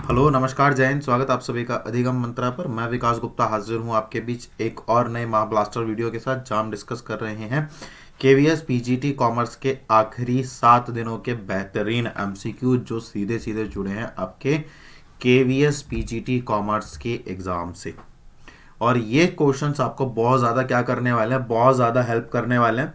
Hello नमस्कार जय हिंद। स्वागत आप सभी का अधिगम मंत्रा पर। मैं विकास गुप्ता हाजिर हूं आपके बीच एक और नए महा ब्लास्टर वीडियो के साथ, जहां हम डिस्कस कर रहे हैं केवीएस पीजीटी कॉमर्स के आखिरी 7 दिनों के बेहतरीन एमसीक्यू जो सीधे सीधे जुड़े हैं आपके केवीएस पीजीटी कॉमर्स के एग्ज़ाम से। और ये क्वेश्चंस आपको बहुत ज़्यादा क्या करने वाले हैं, बहुत ज़्यादा हेल्प करने वाले हैं।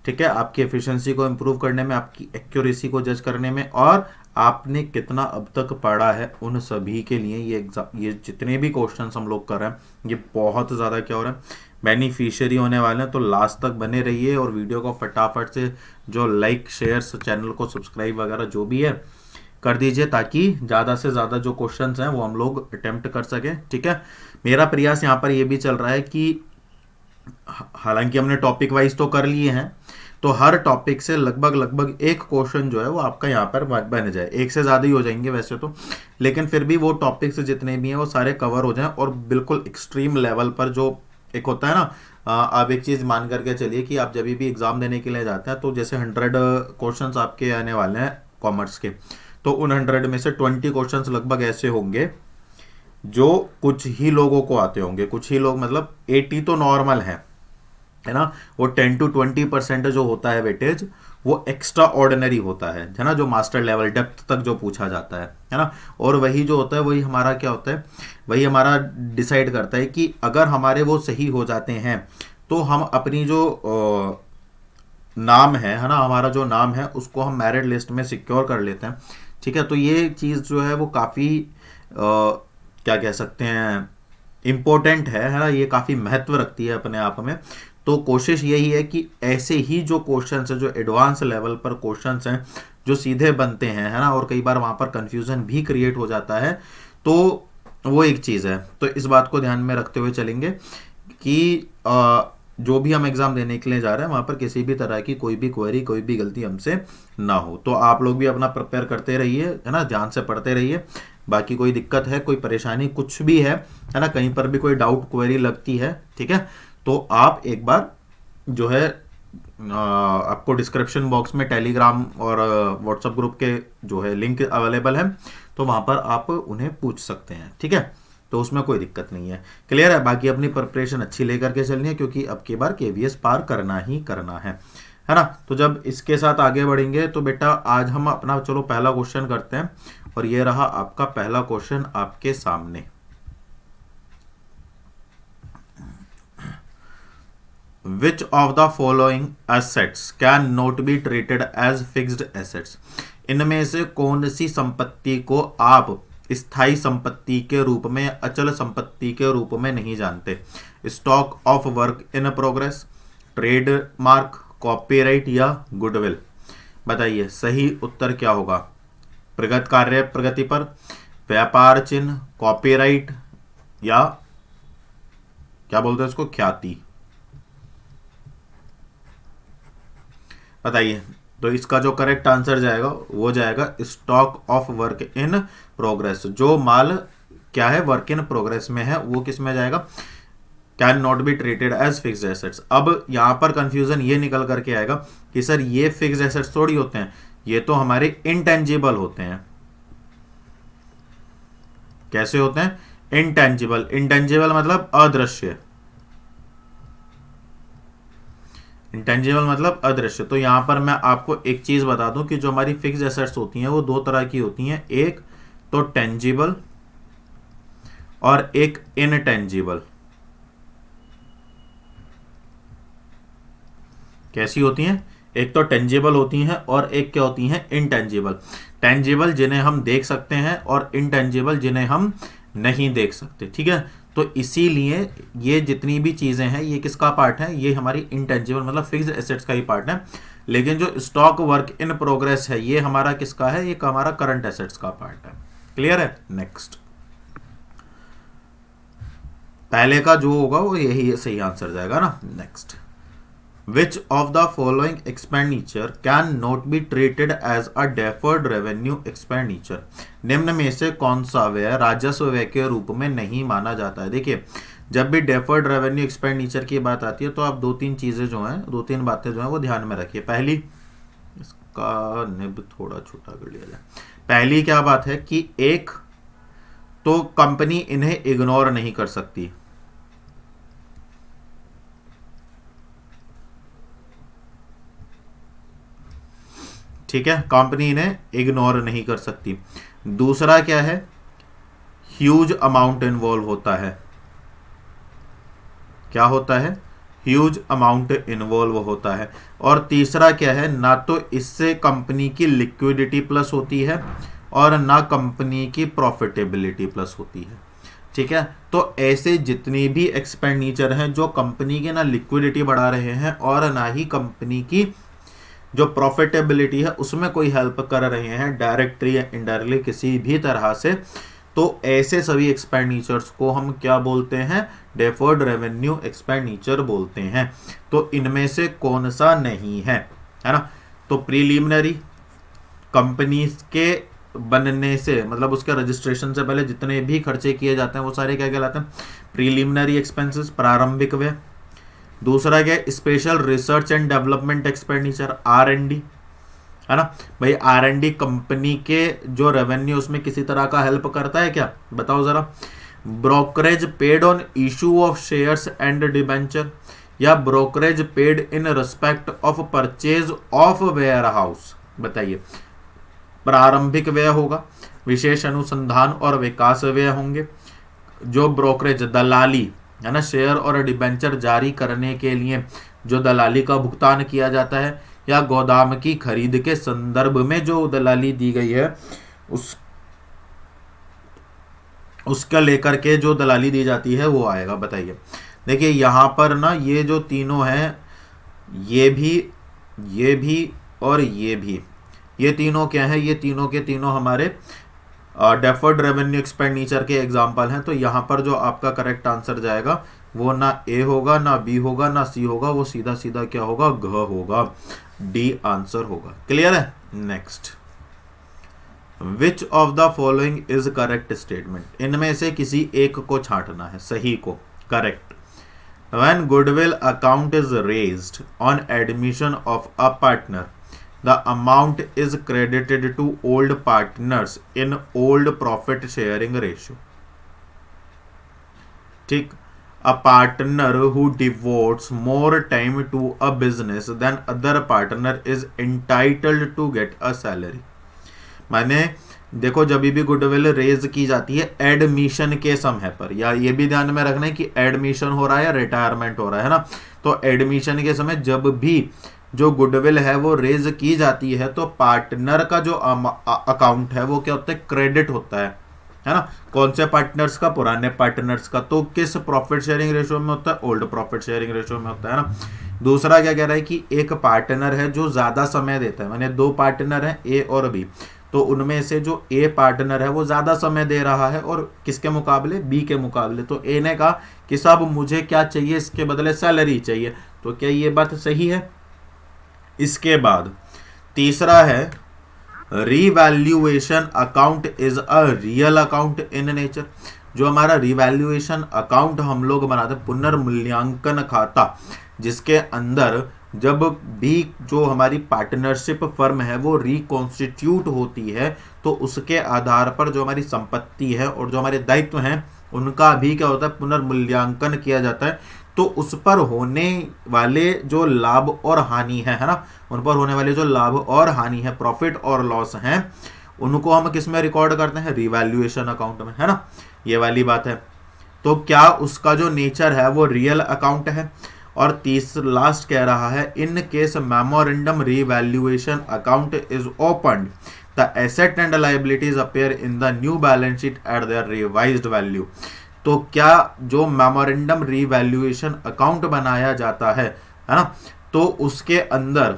ठीक है, आपकी एफिशिएंसी को इम्प्रूव करने में, आपकी एक्यूरेसी को जज करने में, और आपने कितना अब तक पढ़ा है उन सभी के लिए ये जितने भी क्वेश्चंस हम लोग कर रहे हैं ये बहुत ज़्यादा क्या हो रहा है, बेनिफिशियरी होने वाले हैं। तो लास्ट तक बने रहिए और वीडियो को फटाफट से जो लाइक शेयर, चैनल को सब्सक्राइब वगैरह जो भी है कर दीजिए, ताकि ज़्यादा से ज़्यादा जो क्वेश्चंस हैं वो हम लोग अटेम्प्ट कर सकें। ठीक है, मेरा प्रयास यहाँ पर ये भी चल रहा है कि हालांकि हमने टॉपिक वाइज तो कर लिए हैं, तो हर टॉपिक से लगभग एक क्वेश्चन जो है वो आपका यहाँ पर बन जाए। एक से ज़्यादा ही हो जाएंगे वैसे तो, लेकिन फिर भी वो टॉपिक्स जितने भी हैं वो सारे कवर हो जाएं। और बिल्कुल एक्सट्रीम लेवल पर जो एक होता है ना, आप एक चीज़ मान करके चलिए कि आप जब भी एग्ज़ाम देने के लिए जाते हैं तो जैसे 100 क्वेश्चन आपके आने वाले हैं कॉमर्स के, तो उन 100 में से 20 क्वेश्चन लगभग ऐसे होंगे जो कुछ ही लोगों को आते होंगे। कुछ ही लोग मतलब 80 तो नॉर्मल है ना, वो 10-20% जो होता है वेटेज वो एक्स्ट्रा ऑर्डिनरी होता है ना, जो मास्टर लेवल डेप्थ तक जो पूछा जाता है ना। और वही जो होता है वही हमारा क्या होता है, वही हमारा डिसाइड करता है कि अगर हमारे वो सही हो जाते हैं तो हम अपनी जो नाम है ना, हमारा जो नाम है उसको हम मेरिट लिस्ट में सिक्योर कर लेते हैं। ठीक है, तो ये चीज़ जो है वो काफ़ी क्या कह सकते हैं, इम्पोर्टेंट है ना, ये काफ़ी महत्व रखती है अपने आप में। तो कोशिश यही है कि ऐसे ही जो क्वेश्चंस हैं, जो एडवांस लेवल पर क्वेश्चंस हैं, जो सीधे बनते हैं है ना, और कई बार वहाँ पर कंफ्यूजन भी क्रिएट हो जाता है, तो वो एक चीज़ है। तो इस बात को ध्यान में रखते हुए चलेंगे कि जो भी हम एग्ज़ाम देने के लिए जा रहे हैं वहाँ पर किसी भी तरह की कोई भी क्वेरी, कोई भी गलती हमसे ना हो। तो आप लोग भी अपना प्रिपेयर करते रहिए है ना, ध्यान से पढ़ते रहिए। बाकी कोई दिक्कत है, कोई परेशानी कुछ भी है ना, कहीं पर भी कोई डाउट क्वेरी लगती है, ठीक है, तो आप एक बार जो है आपको डिस्क्रिप्शन बॉक्स में टेलीग्राम और व्हाट्सएप ग्रुप के जो है लिंक अवेलेबल है, तो वहाँ पर आप उन्हें पूछ सकते हैं। ठीक है, तो उसमें कोई दिक्कत नहीं है। क्लियर है? बाकी अपनी प्रिपरेशन अच्छी लेकर के चलनी है, क्योंकि अब की बार केवीएस पार करना ही करना है ना। तो जब इसके साथ आगे बढ़ेंगे तो बेटा आज हम अपना चलो पहला क्वेश्चन करते हैं, और ये रहा आपका पहला क्वेश्चन आपके सामने। Which of the following assets can not be treated as fixed assets? इनमें से कौन सी संपत्ति को आप स्थायी संपत्ति के रूप में, अचल संपत्ति के रूप में नहीं जानते? Stock of work in progress, trademark, copyright या गुडविल? बताइए सही उत्तर क्या होगा। प्रगत कार्य प्रगति पर, व्यापार चिन्ह, कॉपीराइट या क्या बोलते हैं इसको, ख्याति? बताइए। तो इसका जो करेक्ट आंसर जाएगा वो जाएगा stock of work in progress. जो माल क्या है, वर्क इन प्रोग्रेस में है, वो किस में जाएगा, can not be treated as fixed assets. अब यहां पर कंफ्यूजन ये निकल करके आएगा कि सर ये फिक्स्ड एसेट्स थोड़ी होते हैं, ये तो हमारे इंटेंजिबल होते हैं। कैसे होते हैं? इंटेंजिबल। इंटेंजिबल मतलब अदृश्य, इंटेंजिबल मतलब अदृश्य। तो यहां पर मैं आपको एक चीज बता दूं कि जो हमारी फिक्स्ड एसेट्स होती हैं वो दो तरह की होती हैं, एक तो टेंजिबल और एक इनटेंजिबल। कैसी होती हैं? एक तो टेंजिबल होती हैं और एक क्या होती हैं, इनटेंजिबल। टेंजिबल जिन्हें हम देख सकते हैं और इनटेंजिबल जिन्हें हम नहीं देख सकते। ठीक है, तो इसीलिए ये जितनी भी चीजें हैं ये किसका पार्ट है, ये हमारी इंटेंजिबल मतलब फिक्स्ड एसेट्स का ही पार्ट है। लेकिन जो स्टॉक वर्क इन प्रोग्रेस है ये हमारा किसका है, ये हमारा करंट एसेट्स का पार्ट है। क्लियर है? नेक्स्ट, पहले का जो होगा वो यही सही आंसर जाएगा ना। Next, Which of the following expenditure can not be treated as a deferred revenue expenditure? निम्न में से कौन सा व्यय राजस्व व्यय के रूप में नहीं माना जाता है? देखिए, जब भी डेफर्ड रेवेन्यू एक्सपेंडिचर की बात आती है तो आप दो तीन चीजें जो हैं, दो तीन बातें जो हैं वो ध्यान में रखिए। पहली, इसका निब थोड़ा छोटा कर लिया जाए। पहली क्या बात है कि एक तो कंपनी इन्हें इग्नोर नहीं कर सकती। ठीक है, कंपनी इन्हें इग्नोर नहीं कर सकती। दूसरा क्या है, ह्यूज अमाउंट इन्वॉल्व होता है। क्या होता है, ह्यूज अमाउंट इन्वॉल्व होता है। और तीसरा क्या है, ना तो इससे कंपनी की लिक्विडिटी प्लस होती है और ना कंपनी की प्रॉफिटेबिलिटी प्लस होती है। ठीक है, तो ऐसे जितनी भी एक्सपेंडिचर हैं जो कंपनी की ना लिक्विडिटी बढ़ा रहे हैं और ना ही कंपनी की जो प्रॉफिटेबिलिटी है उसमें कोई हेल्प कर रहे हैं डायरेक्टली या इनडायरेक्टली किसी भी तरह से, तो ऐसे सभी एक्सपेंडिचर्स को हम क्या बोलते हैं, डेफर्ड रेवेन्यू एक्सपेंडिचर बोलते हैं। तो इनमें से कौन सा नहीं है ना। तो प्रीलिमिनरी कंपनी के बनने से मतलब उसके रजिस्ट्रेशन से पहले जितने भी खर्चे किए जाते हैं वो सारे क्या कहलाते हैं, प्रीलिमिनरी एक्सपेंसेस, प्रारंभिक व्यय। दूसरा क्या है, special research and development expenditure, R&D, है ना भाई। R&D कंपनी के जो रेवेन्यू उसमें किसी तरह का हेल्प करता है क्या, बताओ जरा। Brokerage paid on issue of shares and debenture, या brokerage paid in respect of purchase of warehouse, बताइए। प्रारंभिक व्यय होगा, विशेष अनुसंधान और विकास व्यय होंगे, जो ब्रोकरेज दलाली है ना, शेयर और डिबेंचर जारी करने के लिए जो दलाली का भुगतान किया जाता है, या गोदाम की खरीद के संदर्भ में जो दलाली दी गई है उसका लेकर के जो दलाली दी जाती है वो आएगा। बताइए, देखिए यहाँ पर ना ये जो तीनों हैं, ये भी और ये भी, ये तीनों क्या है, ये तीनों के तीनों हमारे डेफर्ड रेवेन्यू एक्सपेंडिचर के एग्जाम्पल हैं। तो यहाँ पर जो आपका करेक्ट आंसर जाएगा वो ना ए होगा, ना बी होगा, ना सी होगा, वो सीधा सीधा क्या होगा, घ होगा, डी आंसर होगा। क्लियर है। Next, which of the following is correct statement, इनमें से किसी एक को छांटना है, सही को, correct. When goodwill account is raised on admission of a partner, the amount is credited to old partners in old profit sharing ratio. ठीक, a partner who devotes more time to a business than other partner is entitled to get a salary. माने देखो, जब भी goodwill raise की जाती है admission के समय पर, या ये भी ध्यान में रखना है कि एडमिशन हो रहा है या रिटायरमेंट हो रहा है ना, तो एडमिशन के समय जब भी जो गुडविल है वो रेज की जाती है तो पार्टनर का जो अकाउंट है वो क्या होता है, क्रेडिट होता है ना। कौन से पार्टनर्स का, पुराने पार्टनर्स का। तो किस प्रॉफिट शेयरिंग रेशियो में होता है, ओल्ड प्रॉफिट शेयरिंग रेशियो में होता है ना। दूसरा क्या कह रहा है कि एक पार्टनर है जो ज्यादा समय देता है, माने दो पार्टनर है ए और बी, तो उनमें से जो ए पार्टनर है वो ज्यादा समय दे रहा है और किसके मुकाबले, बी के मुकाबले। तो ए ने कहा कि साहब मुझे क्या चाहिए, इसके बदले सैलरी चाहिए। तो क्या ये बात सही है। इसके बाद तीसरा है, revaluation account is a real account in nature. जो हमारा रिवैल्यूएशन अकाउंट हम लोग बनाते हैं, पुनर्मूल्यांकन खाता, जिसके अंदर जब भी जो हमारी पार्टनरशिप फर्म है वो रिकॉन्स्टिट्यूट होती है तो उसके आधार पर जो हमारी संपत्ति है और जो हमारे दायित्व हैं उनका भी क्या होता है, पुनर्मूल्यांकन किया जाता है। तो उस पर होने वाले जो लाभ और हानि है ना, उन पर होने वाले जो लाभ और हानि है, प्रॉफिट और लॉस हैं, उनको हम किस में रिकॉर्ड करते हैं, रिवैल्यूएशन अकाउंट में, है ना, ये वाली बात है। तो क्या उसका जो नेचर है वो रियल अकाउंट है। और तीसरा लास्ट कह रहा है, in case memorandum revaluation account is opened, the asset and liabilities appear in the new balance sheet at there revised value. तो क्या जो मेमोरेंडम रिवैल्यूएशन अकाउंट बनाया जाता है ना, तो उसके अंदर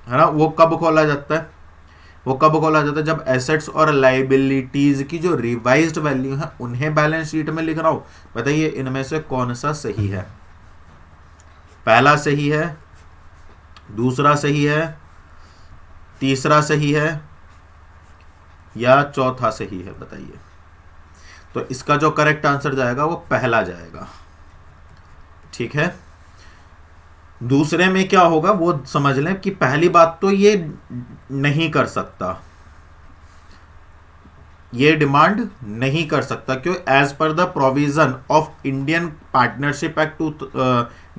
है ना वो कब खोला जाता है, वो कब खोला जाता है, जब एसेट्स और लायबिलिटीज की जो रिवाइज्ड वैल्यू है उन्हें बैलेंस शीट में लिख रहा हूं। बताइए इनमें से कौन सा सही है। पहला सही है, दूसरा सही है, तीसरा सही है, या चौथा सही है, बताइए। तो इसका जो करेक्ट आंसर जाएगा वो पहला जाएगा। ठीक है, दूसरे में क्या होगा वो समझ लें कि पहली बात तो ये नहीं कर सकता, ये डिमांड नहीं कर सकता। क्यों? As per the provision of Indian partnership act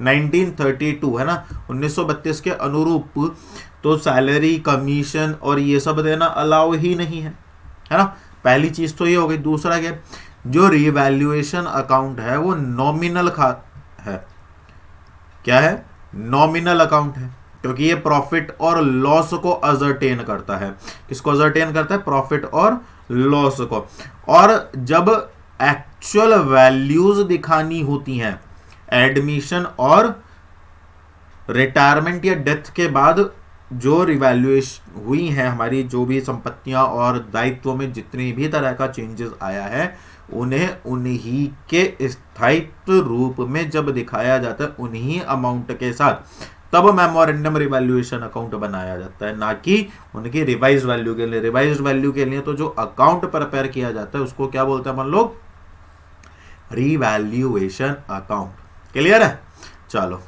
1932 है ना, 1932 के अनुरूप तो सैलरी कमीशन और ये सब देना अलाउ ही नहीं है ना। पहली चीज तो ये हो गई। दूसरा क्या? जो रिवैल्यूएशन अकाउंट है वो नॉमिनल है। क्या है? नॉमिनल अकाउंट है, क्योंकि ये प्रॉफिट और लॉस को अजर्टेन करता है। किसको अजर्टेन करता है? प्रॉफिट और लॉस को। और जब एक्चुअल वैल्यूज दिखानी होती हैं एडमिशन और रिटायरमेंट या डेथ के बाद, जो रिवैल्यूएशन हुई है हमारी, जो भी संपत्तियां और दायित्व में जितनी भी तरह का चेंजेस आया है, उन्हें उन्हीं के स्थायित्व रूप में जब दिखाया जाता है उन्हीं अमाउंट के साथ, तब मेमोरेंडम रिवैल्यूएशन अकाउंट बनाया जाता है, ना कि उनकी रिवाइज वैल्यू के लिए। रिवाइज वैल्यू के लिए तो जो अकाउंट प्रिपेयर किया जाता है उसको क्या बोलते हैं हम लोग? Revaluation account. क्लियर है? चलो,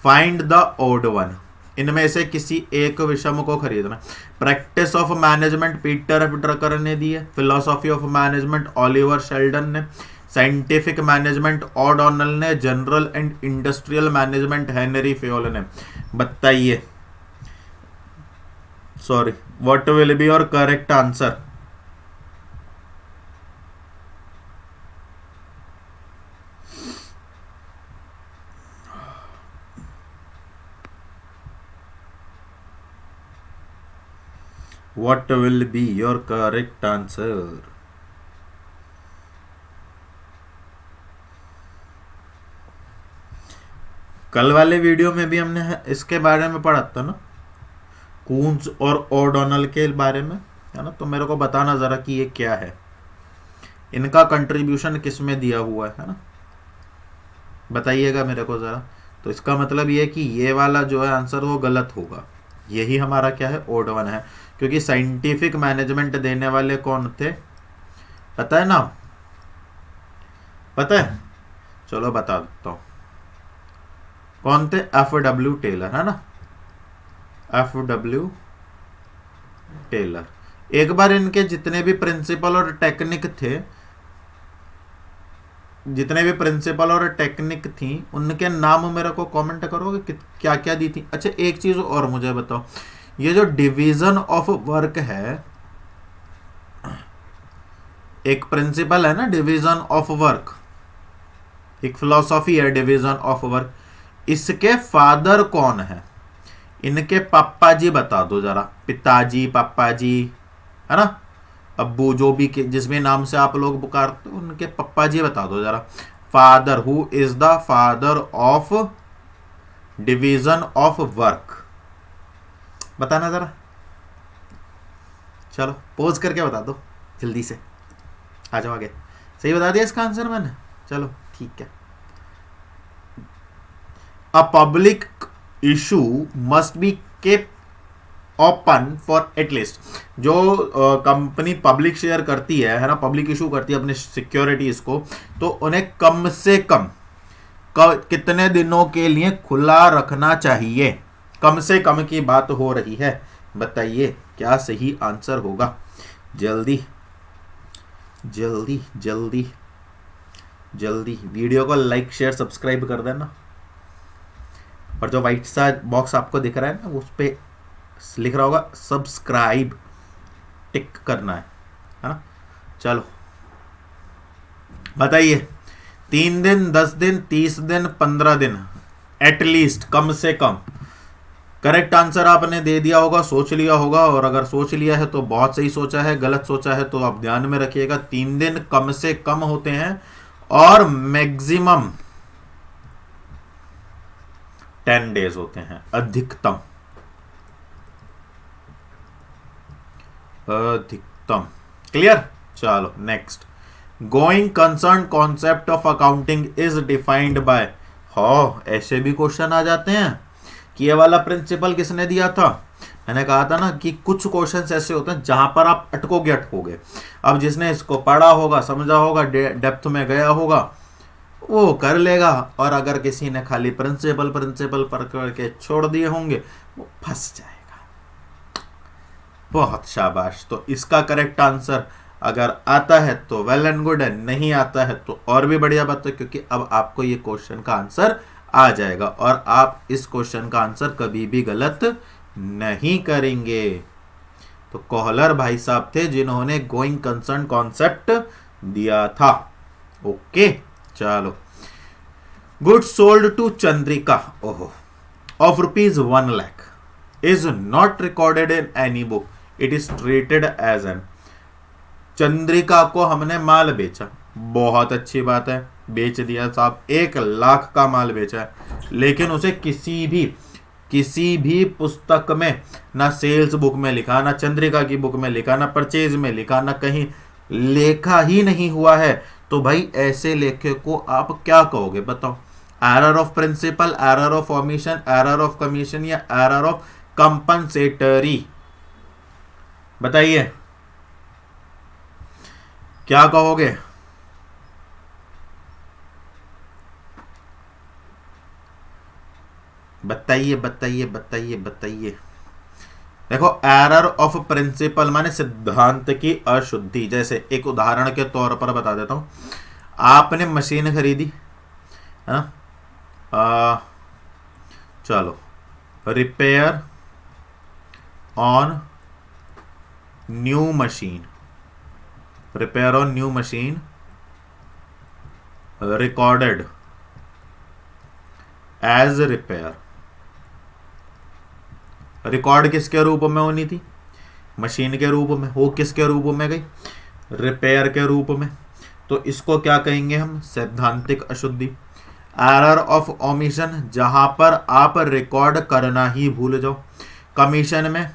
फाइंड द ओड वन। इनमें से किसी एक विषम को खरीदना। Practice of management Peter F Drucker ने दी है। Philosophy of management Oliver Sheldon ने। साइंटिफिक मैनेजमेंट ओडोनल ने। General and industrial management Henry Fayol ने। बताइए, sorry, what will be your correct answer? What will be your correct answer? कल वाले video में भी हमने इसके बारे में पढ़ा था ना, कून्स और ओडोनल के बारे में, है ना। तो मेरे को बताना जरा कि ये क्या है, इनका कंट्रीब्यूशन किस में दिया हुआ है ना, बताइएगा मेरे को जरा। तो इसका मतलब ये कि ये वाला जो है आंसर वो गलत होगा। यही हमारा क्या है? ओड वन है, क्योंकि साइंटिफिक मैनेजमेंट देने वाले कौन थे पता है ना? पता है? चलो बता देता हूं कौन थे। एफ.डब्ल्यू. टेलर, है ना, एफ.डब्ल्यू. टेलर। एक बार इनके जितने भी प्रिंसिपल और टेक्निक थे, जितने भी प्रिंसिपल और टेक्निक थी, उनके नाम मेरे को कमेंट करोगे कि क्या क्या दी थी। अच्छा, एक चीज और मुझे बताओ, ये जो डिवीजन ऑफ वर्क है, एक प्रिंसिपल है ना डिवीजन ऑफ वर्क, एक फिलॉसफी है डिवीजन ऑफ वर्क, इसके फादर कौन है? इनके पापा जी बता दो जरा। पिताजी, पापा जी, है ना, अब्बू, जो भी जिस भी नाम से आप लोग पुकारते हो, उनके पापा जी बता दो जरा। Father, who is the father of division of work? बताना जरा, चलो पोज करके बता दो जल्दी से, आ जाओ आगे। सही बता दिया इसका आंसर मैंने? चलो ठीक है। A public issue must be kept open for at least, जो कंपनी पब्लिक शेयर करती है ना, पब्लिक इशू करती है अपने सिक्योरिटीज को, तो उन्हें कम से कम कितने दिनों के लिए खुला रखना चाहिए? कम से कम की बात हो रही है, बताइए क्या सही आंसर होगा? जल्दी जल्दी जल्दी जल्दी वीडियो को लाइक शेयर सब्सक्राइब कर देना, और जो व्हाइट सा बॉक्स आपको दिख रहा है ना, उस पे लिख रहा होगा सब्सक्राइब, टिक करना है ना। चलो बताइए, 3 दिन, 10 दिन, 30 दिन, 15 दिन, एटलीस्ट, कम से कम। करेक्ट आंसर आपने दे दिया होगा, सोच लिया होगा, और अगर सोच लिया है तो बहुत सही सोचा है, गलत सोचा है तो आप ध्यान में रखिएगा। 3 दिन कम से कम होते हैं और मैक्सिमम 10 डेज होते हैं, अधिकतम। अधिकतम। क्लियर? चलो next. Going concern concept of accounting is defined by. हो, ऐसे भी क्वेश्चन आ जाते हैं कि ये वाला प्रिंसिपल किसने दिया था? मैंने कहा था ना कि कुछ क्वेश्चंस ऐसे होते हैं जहां पर आप अटकोगे। अब जिसने इसको पढ़ा होगा, समझा होगा, डेप्थ में गया होगा, वो कर लेगा, और अगर किसी ने खाली प्रिंसिपल पर करके छोड़ दिए होंगे, वो फंस जाएगा। बहुत शाबाश। तो इसका करेक्ट आंसर अगर आता है तो वेल एंड गुड है, नहीं आता है तो और भी बढ़िया बात है, क्योंकि अब आपको ये क्वेश्चन का आंसर आ जाएगा और आप इस क्वेश्चन का आंसर कभी भी गलत नहीं करेंगे। तो कोहलर भाई साहब थे जिन्होंने गोइंग कंसर्न कॉन्सेप्ट दिया था। ओके चलो। गुड्स सोल्ड टू चंद्रिका ओहो of rupees 1 lakh is not recorded in any book. It is treated as an. Chandrika को हमने माल बेचा, बहुत अच्छी बात है, बेच दिया साहब, 1 लाख का माल बेचा है, लेकिन उसे किसी भी पुस्तक में, ना सेल्स बुक में लिखा, ना चंद्रिका की बुक में लिखा, ना परचेज में लिखा, ना कहीं लेखा ही नहीं हुआ है। तो भाई ऐसे लेखे को आप क्या कहोगे बताओ? Error of principle, error of omission, error of commission या एरर ऑफ कंपनसेटरी? बताइए क्या कहोगे? बताइए बताइए बताइए बताइए। देखो एरर ऑफ प्रिंसिपल माने सिद्धांत की अशुद्धि। जैसे एक उदाहरण के तौर पर बता देता हूं, आपने मशीन खरीदी है ना, चलो repair on new machine, repair on new machine recorded as repair. Record किसके रूप में होनी थी? मशीन के रूप में। हो किसके रूप में गई? रिपेयर के रूप में। तो इसको क्या कहेंगे हम? सैद्धांतिक अशुद्धि। एरर ऑफ ओमिशन, जहां पर आप रिकॉर्ड करना ही भूल जाओ। कमीशन में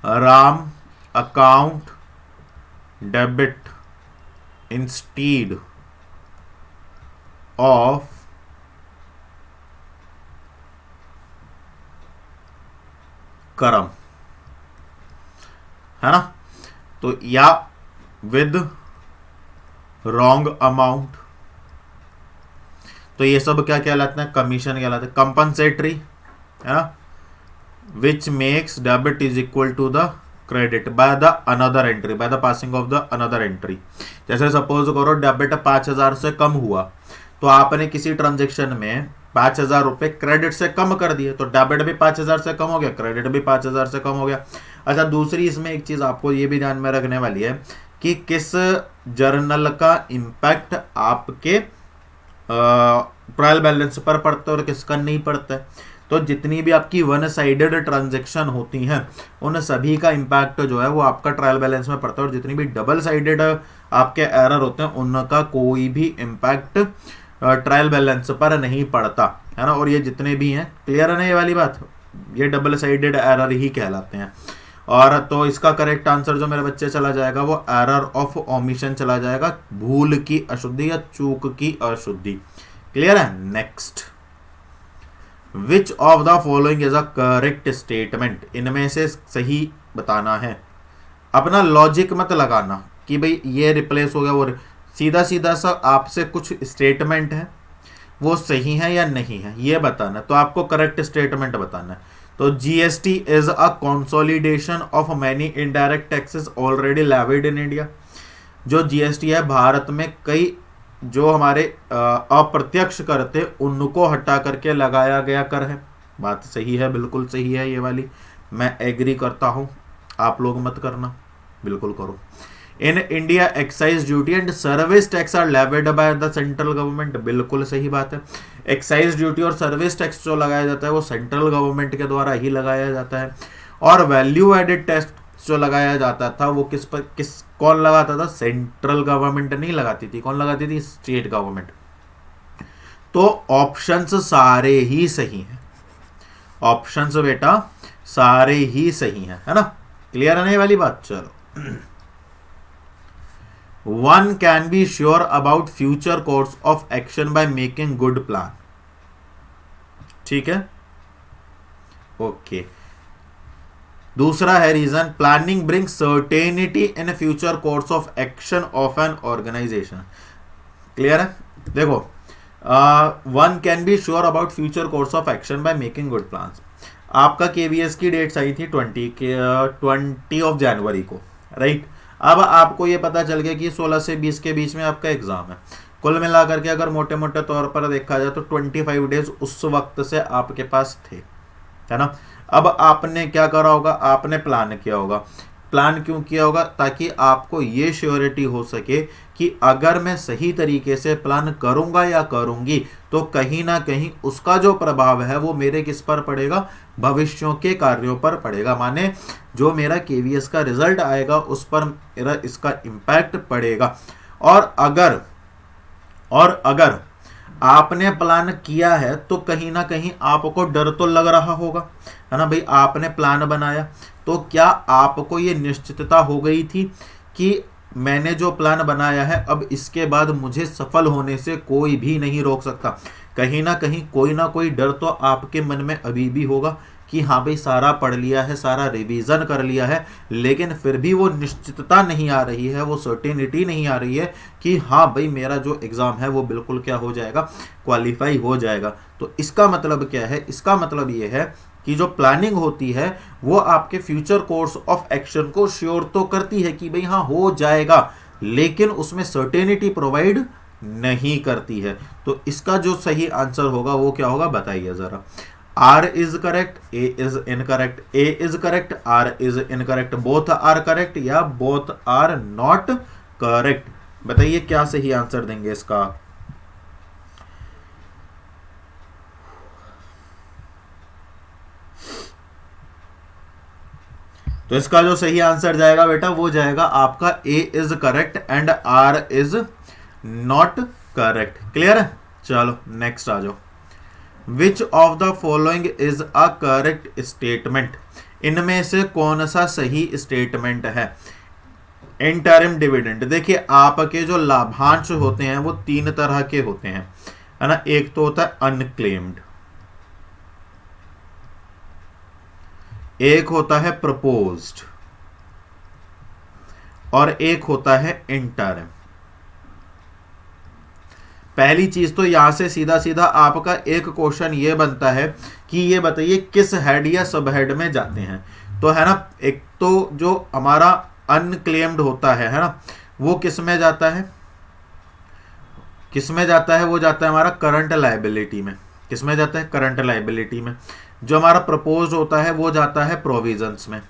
Ram account debit instead of करम, है ना। तो या विद रॉन्ग अमाउंट, तो ये सब क्या कहलाते हैं? कमीशन कहलाते हैं। कंपनसेटरी है ना, which makes debit is equal to the credit by the another entry, by the passing of the another entry. जैसे सपोज करो डेबिट 5,000 से कम हुआ, तो आपने किसी ट्रांजेक्शन में 5,000 रुपए क्रेडिट से कम कर दिए, तो डेबिट भी 5,000 से कम हो गया, क्रेडिट भी 5,000 से कम हो गया। अच्छा, दूसरी इसमें एक चीज आपको ये भी ध्यान में रखने वाली है कि किस जर्नल का इम्पैक्ट आपके ट्रायल बैलेंस पर पड़ता है और किसका नहीं पड़ता है। तो जितनी भी आपकी वन साइडेड ट्रांजेक्शन होती हैं उन सभी का इम्पैक्ट जो है वो आपका ट्रायल बैलेंस में पड़ता है, और जितनी भी डबल साइडेड आपके एरर होते हैं उनका कोई भी इम्पैक्ट ट्रायल बैलेंस पर नहीं पड़ता, है ना। और ये जितने भी हैं, क्लियर है ना ये वाली बात, ये डबल साइडेड एरर ही कहलाते हैं। और तो इसका करेक्ट आंसर जो मेरे बच्चे चला जाएगा वो एरर ऑफ ओमिशन चला जाएगा, भूल की अशुद्धि या चूक की अशुद्धि। क्लियर है। Next, which of the following is a correct statement? इनमें से सही बताना है, अपना लॉजिक मत लगाना कि भाई ये रिप्लेस हो गया वो, सीधा सीधा सा आपसे कुछ स्टेटमेंट है वो सही है या नहीं है ये बताना, तो आपको करेक्ट स्टेटमेंट बताना है। तो GST is a consolidation of many indirect taxes already levied in India. जो जीएसटी है भारत में कई जो हमारे अप्रत्यक्ष कर थे उनको हटा करके लगाया गया कर है। बात सही है, बिल्कुल सही है ये वाली, मैं एग्री करता हूं, आप लोग मत करना, बिल्कुल करो। In India excise duty and service tax are levied by the central government, बिल्कुल सही बात है। एक्साइज ड्यूटी और सर्विस टैक्स जो लगाया जाता है वो सेंट्रल गवर्नमेंट के द्वारा ही लगाया जाता है। और वैल्यू एडेड टैक्स जो लगाया जाता था वो कौन लगाता था? सेंट्रल गवर्नमेंट नहीं लगाती थी, कौन लगाती थी? State government. तो ऑप्शंस सारे ही सही हैं, ऑप्शंस बेटा सारे ही सही हैं, है ना। क्लियर है ना ये वाली बात। चलो, one can be sure about future course of action by making good plan. ठीक है, ओके। दूसरा है reason, planning bring certainty in future course of action of an organisation. Clear है। देखो, one can be sure about future course of action by making good plans. आपका KVS की dates आई थी 20 ऑफ जनवरी को, right. अब आपको ये पता चल गया कि 16 से 20 के बीच में आपका एग्जाम है। कुल मिलाकर के अगर मोटे मोटे तौर पर देखा जाए तो 25 डेज उस वक्त से आपके पास थे, है ना। अब आपने क्या करा होगा, आपने प्लान किया होगा। प्लान क्यों किया होगा? ताकि आपको ये श्योरिटी हो सके कि अगर मैं सही तरीके से प्लान करूंगा या करूंगी तो कहीं ना कहीं उसका जो प्रभाव है वो मेरे किस पर पड़ेगा, भविष्यों के कार्यों पर पड़ेगा। माने जो मेरा केवीएस का रिजल्ट आएगा उस पर मेरा इसका इम्पैक्ट पड़ेगा। और अगर आपने प्लान किया है तो कहीं ना कहीं आपको डर तो लग रहा होगा, है ना भाई। आपने प्लान बनाया तो क्या आपको ये निश्चितता हो गई थी कि मैंने जो प्लान बनाया है अब इसके बाद मुझे सफल होने से कोई भी नहीं रोक सकता। कहीं ना कोई डर तो आपके मन में अभी भी होगा कि हाँ भाई सारा पढ़ लिया है, सारा रिवीजन कर लिया है, लेकिन फिर भी वो निश्चितता नहीं आ रही है, वो सर्टेनिटी नहीं आ रही है कि हाँ भाई मेरा जो एग्ज़ाम है वो बिल्कुल क्या हो जाएगा, क्वालिफाई हो जाएगा। तो इसका मतलब क्या है? इसका मतलब ये है कि जो प्लानिंग होती है वो आपके फ्यूचर कोर्स ऑफ एक्शन को श्योर तो करती है कि भाई हाँ हो जाएगा, लेकिन उसमें सर्टेनिटी प्रोवाइड नहीं करती है। तो इसका जो सही आंसर होगा वो क्या होगा, बताइए जरा। R is correct, A is incorrect, A is correct, R is incorrect, both are correct या both are not correct? बताइए क्या सही आंसर देंगे इसका। तो इसका जो सही आंसर जाएगा बेटा वो जाएगा आपका A is correct and R is not correct। Clear है? चलो नेक्स्ट आ जाओ। Which of the following is a correct statement? इनमें से कौन सा सही स्टेटमेंट है? Interim dividend. देखिए आपके जो लाभांश होते हैं वो 3 तरह के होते हैं, है ना। एक तो होता है अनक्लेम्ड, एक होता है प्रपोज्ड और एक होता है इंटरिम। पहली चीज तो यहां से सीधा सीधा आपका एक क्वेश्चन ये बनता है कि ये बताइए किस हेड या सब हेड में जाते हैं। तो है ना, एक तो जो हमारा अनक्लेम्ड होता है ना, वो किस में जाता है, किस में जाता है? वो जाता है हमारा करंट लायबिलिटी में। किस में जाता है? करंट लायबिलिटी में। जो हमारा प्रपोज होता है वो जाता है प्रोविजंस में।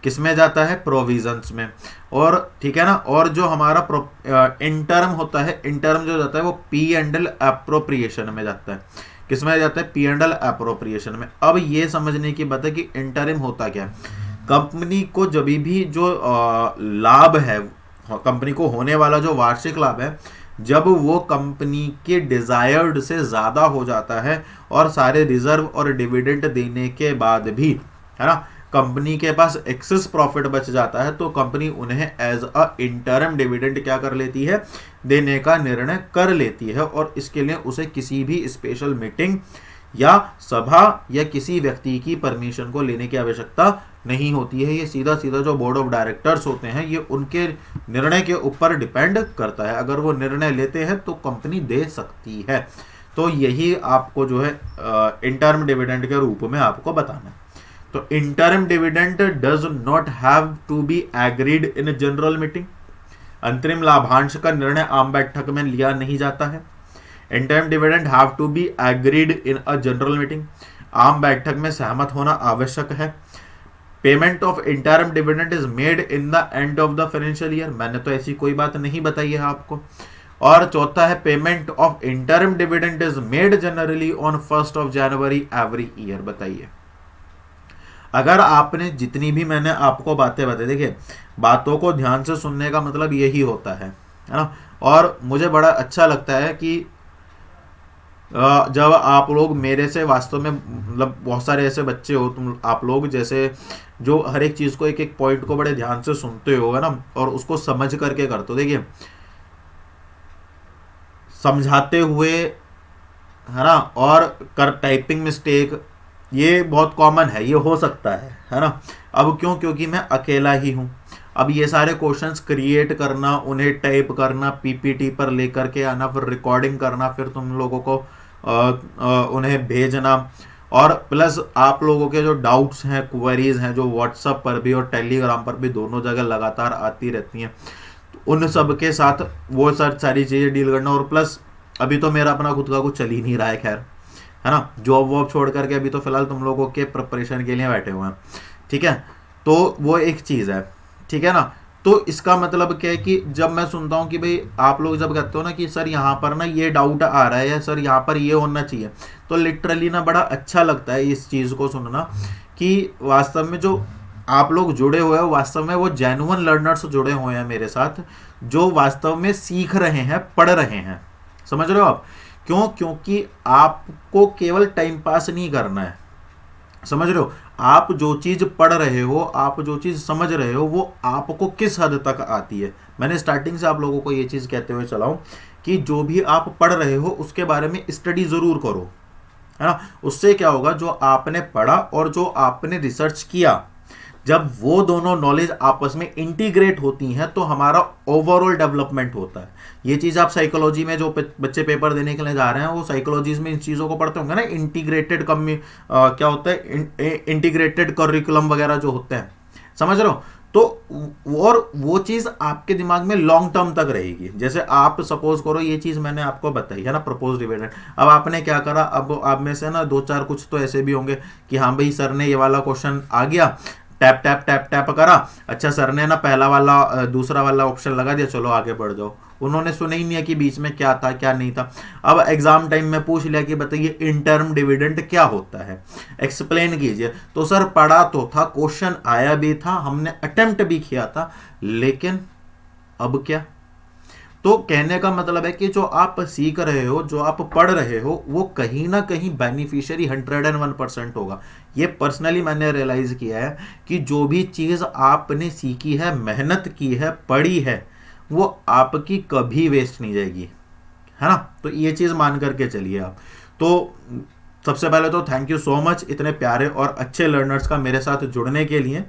किस में जाता है? प्रोविजंस में। और ठीक है ना, और जो हमारा इंटर्म होता है, इंटर्म जो जाता है वो पी एंड एल एप्रोप्रिएशन में जाता है। किस में जाता है? पी एंड एल एप्रोप्रिएशन में। अब ये समझने की बात है कि इंटरिम होता क्या है। कंपनी को जब भी जो लाभ है, कंपनी को होने वाला जो वार्षिक लाभ है, जब वो कंपनी के डिजायर्ड से ज्यादा हो जाता है और सारे रिजर्व और डिविडेंड देने के बाद भी, है ना, कंपनी के पास एक्सेस प्रॉफिट बच जाता है, तो कंपनी उन्हें एज अ इंटरम डिविडेंड क्या कर लेती है? देने का निर्णय कर लेती है। और इसके लिए उसे किसी भी स्पेशल मीटिंग या सभा या किसी व्यक्ति की परमिशन को लेने की आवश्यकता नहीं होती है। ये सीधा सीधा जो बोर्ड ऑफ डायरेक्टर्स होते हैं ये उनके निर्णय के ऊपर डिपेंड करता है। अगर वो निर्णय लेते हैं तो कंपनी दे सकती है। तो यही आपको जो है इंटर्म डिविडेंड के रूप में आपको बताना है। तो interim dividend does not have to be agreed in general meeting. अंतरिम लाभांश का निर्णय आम बैठक में लिया नहीं जाता है। Interim dividend have to be agreed in a general meeting. आम बैठक में सहमत होना आवश्यक है। Payment of interim dividend is made in the end of the financial year. मैंने तो ऐसी कोई बात नहीं बताई है आपको। और चौथा है payment of interim dividend is made generally on 1 January every year. बताइए, अगर आपने जितनी भी मैंने आपको बातें बताई, देखिए बातों को ध्यान से सुनने का मतलब यही होता है ना। और मुझे बड़ा अच्छा लगता है कि जब आप लोग मेरे से वास्तव में, मतलब बहुत सारे ऐसे बच्चे हो तुम, आप लोग जैसे जो हर एक चीज़ को एक एक पॉइंट को बड़े ध्यान से सुनते हो, है ना, और उसको समझ करके करते हो। देखिए समझाते हुए, है ना, और कर टाइपिंग मिस्टेक ये बहुत कॉमन है, ये हो सकता है ना। अब क्यों? क्योंकि मैं अकेला ही हूँ। अब ये सारे क्वेश्चंस क्रिएट करना, उन्हें टाइप करना, पीपीटी पर लेकर के आना, फिर रिकॉर्डिंग करना, फिर तुम लोगों को उन्हें भेजना, और प्लस आप लोगों के जो डाउट्स हैं, क्वेरीज हैं, जो व्हाट्सएप पर भी और टेलीग्राम पर भी दोनों जगह लगातार आती रहती हैं, उन सब के साथ वो सारी चीज़ें डील करना। और प्लस अभी तो मेरा अपना खुद का कुछ चल ही नहीं रहा है, खैर, है ना, जॉब वॉब छोड़ करके अभी तो फिलहाल तुम लोगों के प्रिपरेशन के लिए बैठे हुए हैं, ठीक है। तो वो एक चीज़ है, ठीक है ना। तो इसका मतलब क्या है कि जब मैं सुनता हूँ कि भाई आप लोग जब कहते हो ना कि सर यहाँ पर ना ये डाउट आ रहा है या सर यहाँ पर ये होना चाहिए, तो लिटरली ना बड़ा अच्छा लगता है इस चीज़ को सुनना कि वास्तव में जो आप लोग जुड़े हुए हो, वास्तव में वो जेन्युइन लर्नर्स जुड़े हुए हैं मेरे साथ, जो वास्तव में सीख रहे हैं, पढ़ रहे हैं। समझ रहे हो आप? क्यों? क्योंकि आपको केवल टाइम पास नहीं करना है, समझ रहे हो। आप जो चीज पढ़ रहे हो, आप जो चीज समझ रहे हो, वो आपको किस हद तक आती है। मैंने स्टार्टिंग से आप लोगों को ये चीज कहते हुए चला हूं कि जो भी आप पढ़ रहे हो उसके बारे में स्टडी जरूर करो, है ना। उससे क्या होगा, जो आपने पढ़ा और जो आपने रिसर्च किया, जब वो दोनों नॉलेज आपस में इंटीग्रेट होती हैं तो हमारा ओवरऑल डेवलपमेंट होता है। ये चीज़ आप साइकोलॉजी में जो बच्चे पेपर देने के लिए जा रहे हैं, वो साइकोलॉजी में इन चीज़ों को पढ़ते होंगे ना, इंटीग्रेटेड क्या होता है, इंटीग्रेटेड करिकुलम वगैरह जो होते हैं, समझ रहे हो। तो और वो चीज़ आपके दिमाग में लॉन्ग टर्म तक रहेगी। जैसे आप सपोज करो, ये चीज़ मैंने आपको बताई है ना, प्रपोज डिविडेंड। अब आपने क्या करा, अब आप में से ना दो चार कुछ तो ऐसे भी होंगे कि हाँ भाई सर ने ये वाला क्वेश्चन आ गया, टैप टैप टैप टैप करा, अच्छा सर ने ना पहला वाला दूसरा वाला ऑप्शन लगा दिया, चलो आगे बढ़ जाओ। उन्होंने सुना ही नहीं है कि बीच में क्या था क्या नहीं था। अब एग्जाम टाइम में पूछ लिया कि बताइए इंटर्म डिविडेंड क्या होता है, एक्सप्लेन कीजिए। तो सर पढ़ा तो था, क्वेश्चन आया भी था, हमने अटेम्प्ट भी किया था, लेकिन अब क्या। तो कहने का मतलब है कि जो आप सीख रहे हो, जो आप पढ़ रहे हो, वो कहीं ना कहीं बेनिफिशियरी 101% होगा। ये पर्सनली मैंने रियलाइज किया है कि जो भी चीज़ आपने सीखी है, मेहनत की है, पढ़ी है, वो आपकी कभी वेस्ट नहीं जाएगी, है ना। तो ये चीज़ मान करके चलिए आप। तो सबसे पहले तो थैंक यू सो मच इतने प्यारे और अच्छे लर्नर्स का मेरे साथ जुड़ने के लिए,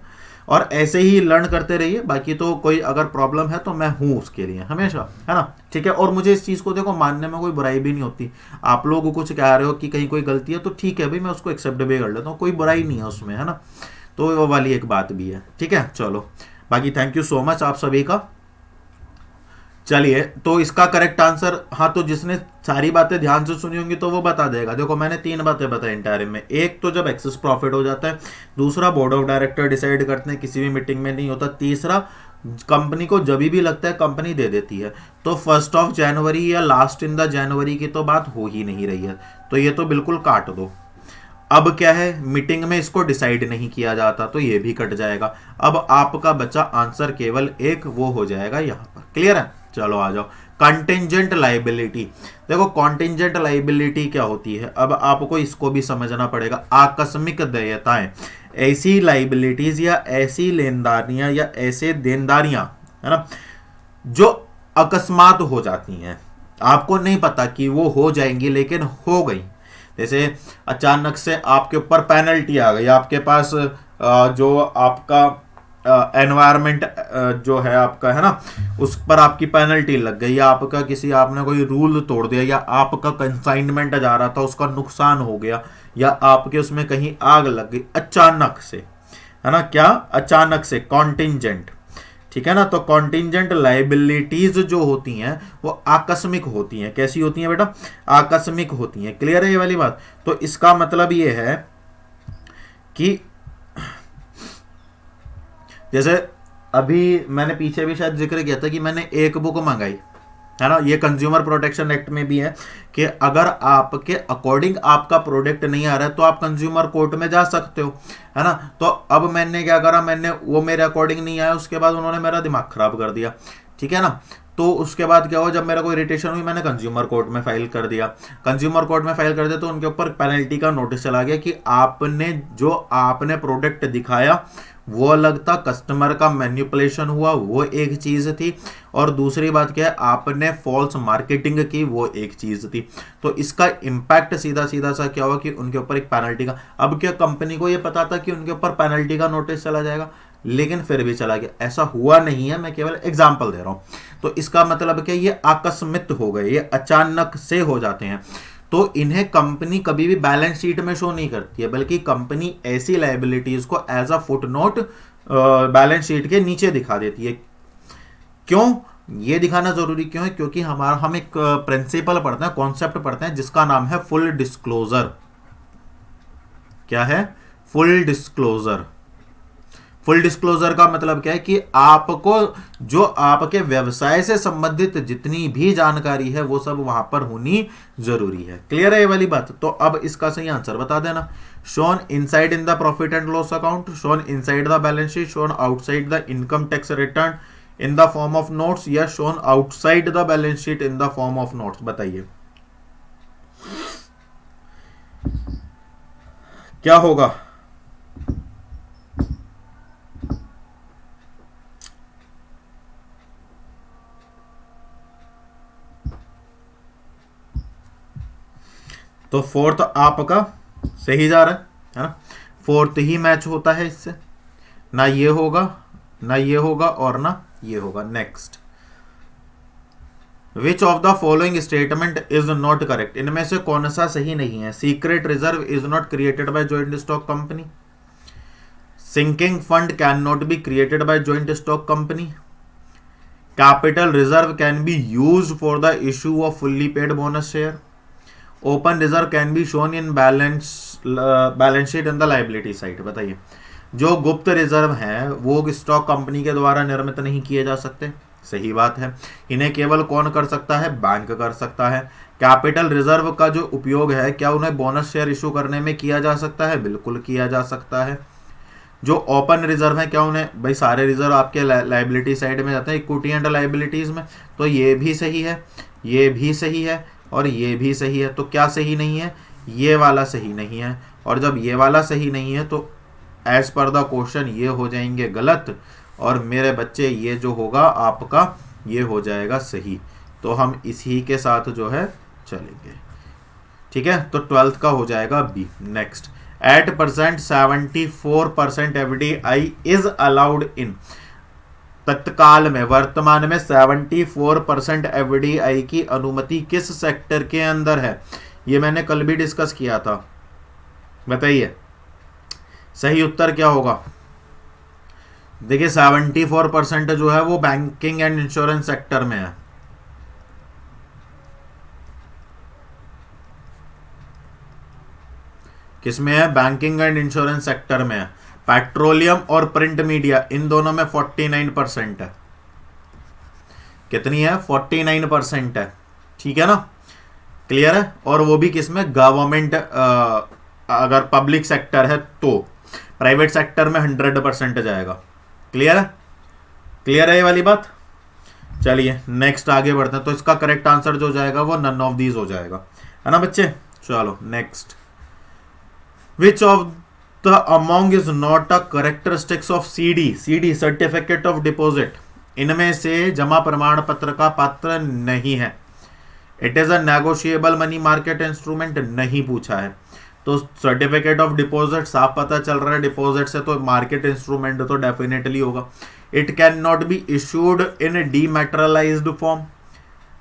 और ऐसे ही लर्न करते रहिए। बाकी तो कोई अगर प्रॉब्लम है तो मैं हूँ उसके लिए हमेशा, है ना, ठीक है। और मुझे इस चीज़ को देखो मानने में कोई बुराई भी नहीं होती। आप लोग कुछ कह रहे हो कि कहीं कोई गलती है, तो ठीक है भाई, मैं उसको एक्सेप्ट भी कर लेता हूँ, कोई बुराई नहीं है उसमें, है ना। तो वो वाली एक बात भी है, ठीक है। चलो, बाकी थैंक यू सो मच आप सभी का। चलिए, तो इसका करेक्ट आंसर, हाँ, तो जिसने सारी बातें ध्यान से सुनी होंगी तो वो बता देगा। देखो मैंने 3 बातें बताई इंटायर में। एक तो जब एक्सेस प्रॉफिट हो जाता है, दूसरा बोर्ड ऑफ डायरेक्टर डिसाइड करते हैं, किसी भी मीटिंग में नहीं होता, तीसरा कंपनी को जब भी लगता है कंपनी दे देती है। तो 1 जनवरी या लास्ट इन द जनवरी की तो बात हो ही नहीं रही है, तो ये तो बिल्कुल काट दो। अब क्या है, मीटिंग में इसको डिसाइड नहीं किया जाता, तो ये भी कट जाएगा। अब आपका बचा आंसर केवल एक, वो हो जाएगा यहाँ पर। क्लियर है? चलो आ जाओ। Contingent liability. देखो कॉन्टिंजेंट लाइबिलिटी क्या होती है, अब आपको इसको भी समझना पड़ेगा। आकस्मिक देयताएं, ऐसी लाइबिलिटीज या ऐसी लेनदारियां या ऐसे देनदारियां, है ना, जो अकस्मात हो जाती हैं, आपको नहीं पता कि वो हो जाएंगी लेकिन हो गई। जैसे अचानक से आपके ऊपर पेनल्टी आ गई, आपके पास जो आपका एनवायरमेंट जो है आपका, है ना, उस पर आपकी पेनल्टी लग गई, या आपका किसी आपने कोई रूल तोड़ दिया, या आपका कंसाइनमेंट जा रहा था उसका नुकसान हो गया, या आपके उसमें कहीं आग लग गई अचानक से, है ना, क्या अचानक से, कॉन्टिंजेंट, ठीक है ना। तो कॉन्टिंजेंट लाइबिलिटीज जो होती हैं वो आकस्मिक होती हैं। कैसी होती हैं बेटा? आकस्मिक होती हैं। क्लियर है ये वाली बात? तो इसका मतलब ये है कि जैसे अभी मैंने पीछे भी शायद जिक्र किया था कि मैंने एक बुक मंगाई, है ना, ये कंज्यूमर प्रोटेक्शन एक्ट में भी है कि अगर आपके अकॉर्डिंग आपका प्रोडक्ट नहीं आ रहा है तो आप कंज्यूमर कोर्ट में जा सकते हो, है ना। तो अब मैंने क्या करा, मैंने वो मेरे अकॉर्डिंग नहीं आया, उसके बाद उन्होंने मेरा दिमाग खराब कर दिया, ठीक है ना। तो उसके बाद क्या हुआ, जब मेरा कोई इरिटेशन हुई, मैंने कंज्यूमर कोर्ट में फाइल कर दिया। कंज्यूमर कोर्ट में फाइल कर दिया तो उनके ऊपर पेनल्टी का नोटिस चला गया कि आपने प्रोडक्ट दिखाया वो अलग था, कस्टमर का मैनिपुलेशन हुआ वो एक चीज थी, और दूसरी बात क्या है, आपने फॉल्स मार्केटिंग की वो एक चीज थी। तो इसका इम्पैक्ट सीधा सीधा सा क्या हुआ कि उनके ऊपर एक पेनल्टी का, अब क्या कंपनी को ये पता था कि उनके ऊपर पेनल्टी का नोटिस चला जाएगा, लेकिन फिर भी चला गया। ऐसा हुआ नहीं है, मैं केवल एग्जांपल दे रहा हूं। तो इसका मतलब क्या, ये आकस्मिक हो गए, ये अचानक से हो जाते हैं। तो इन्हें कंपनी कभी भी बैलेंस शीट में शो नहीं करती है, बल्कि कंपनी ऐसी लायबिलिटीज को as a footnote balance sheet के नीचे दिखा देती है। क्यों ये दिखाना जरूरी क्यों है? क्योंकि हम एक प्रिंसिपल पढ़ते हैं, कॉन्सेप्ट पढ़ते हैं, जिसका नाम है फुल डिस्क्लोजर। क्या है? Full disclosure. फुल डिस्क्लोजर का मतलब क्या है कि आपको जो आपके व्यवसाय से संबंधित जितनी भी जानकारी है वो सब वहां पर होनी जरूरी है। क्लियर है ये वाली बात? तो अब इसका सही आंसर बता देना। Shown inside in the profit and loss account, shown inside the balance sheet, shown outside the income tax return in the form of notes, या shown outside the balance sheet in the form of notes. बताइए क्या होगा? तो fourth आपका सही जा रहा है ना? फोर्थ ही मैच होता है इससे, ना ये होगा, ना ये होगा, और ना ये होगा। Next, which of the following statement is not correct? इनमें से कौन सा सही नहीं है? Secret reserve is not created by joint stock company, sinking fund can not be created by joint stock company, capital reserve can be used for the issue of fully paid bonus share, open reserve can be shown in balance sheet in the liability side. बताइए, जो गुप्त reserve हैं वो stock company के द्वारा निर्मित नहीं किए जा सकते। सही बात है। इन्हें केवल कौन कर सकता है? बैंक कर सकता है। कैपिटल रिजर्व का जो उपयोग है, क्या उन्हें बोनस शेयर इशू करने में किया जा सकता है? बिल्कुल किया जा सकता है। जो ओपन रिजर्व है, क्या उन्हें, भाई सारे रिजर्व आपके लाइबिलिटी साइड में जाते हैं, इक्विटी एंड लाइबिलिटीज में, तो ये भी सही है, ये भी सही है, और ये भी सही है। तो क्या सही नहीं है? ये वाला सही नहीं है। और जब ये वाला सही नहीं है तो एज पर द क्वेश्चन ये हो जाएंगे गलत, और मेरे बच्चे ये जो होगा आपका ये हो जाएगा सही। तो हम इसी के साथ जो है चलेंगे। ठीक है, तो 12th का हो जाएगा B. Next, eight percent 74% FDI is allowed in, तत्काल में, वर्तमान में 74% एफडीआई की अनुमति किस सेक्टर के अंदर है? ये मैंने कल भी डिस्कस किया था। बताइए सही उत्तर क्या होगा? देखिए 74% जो है वो बैंकिंग एंड इंश्योरेंस सेक्टर में है। किसमें है? बैंकिंग एंड इंश्योरेंस सेक्टर में है। पेट्रोलियम और प्रिंट मीडिया, इन दोनों में 49% है। कितनी है? 49% है। ठीक है ना? क्लियर है? और वो भी किसमें? गवर्नमेंट, अगर पब्लिक सेक्टर है तो। प्राइवेट सेक्टर में 100% जाएगा। क्लियर है? क्लियर है ये वाली बात? चलिए नेक्स्ट आगे बढ़ते हैं। तो इसका करेक्ट आंसर जो जाएगा वो नन ऑफ दीज हो जाएगा, है ना बच्चे? चलो next, which of the among is not a characteristics of CD, certificate of deposit, इनमें से जमा प्रमाण पत्र का पात्र नहीं है। It is a negotiable money market instrument, नहीं पूछा है। तो सर्टिफिकेट ऑफ डिपॉजिट साफ पता चल रहा है, डिपॉजिट से तो मार्केट इंस्ट्रूमेंट तो डेफिनेटली होगा। It can not be issued in dematerialised form.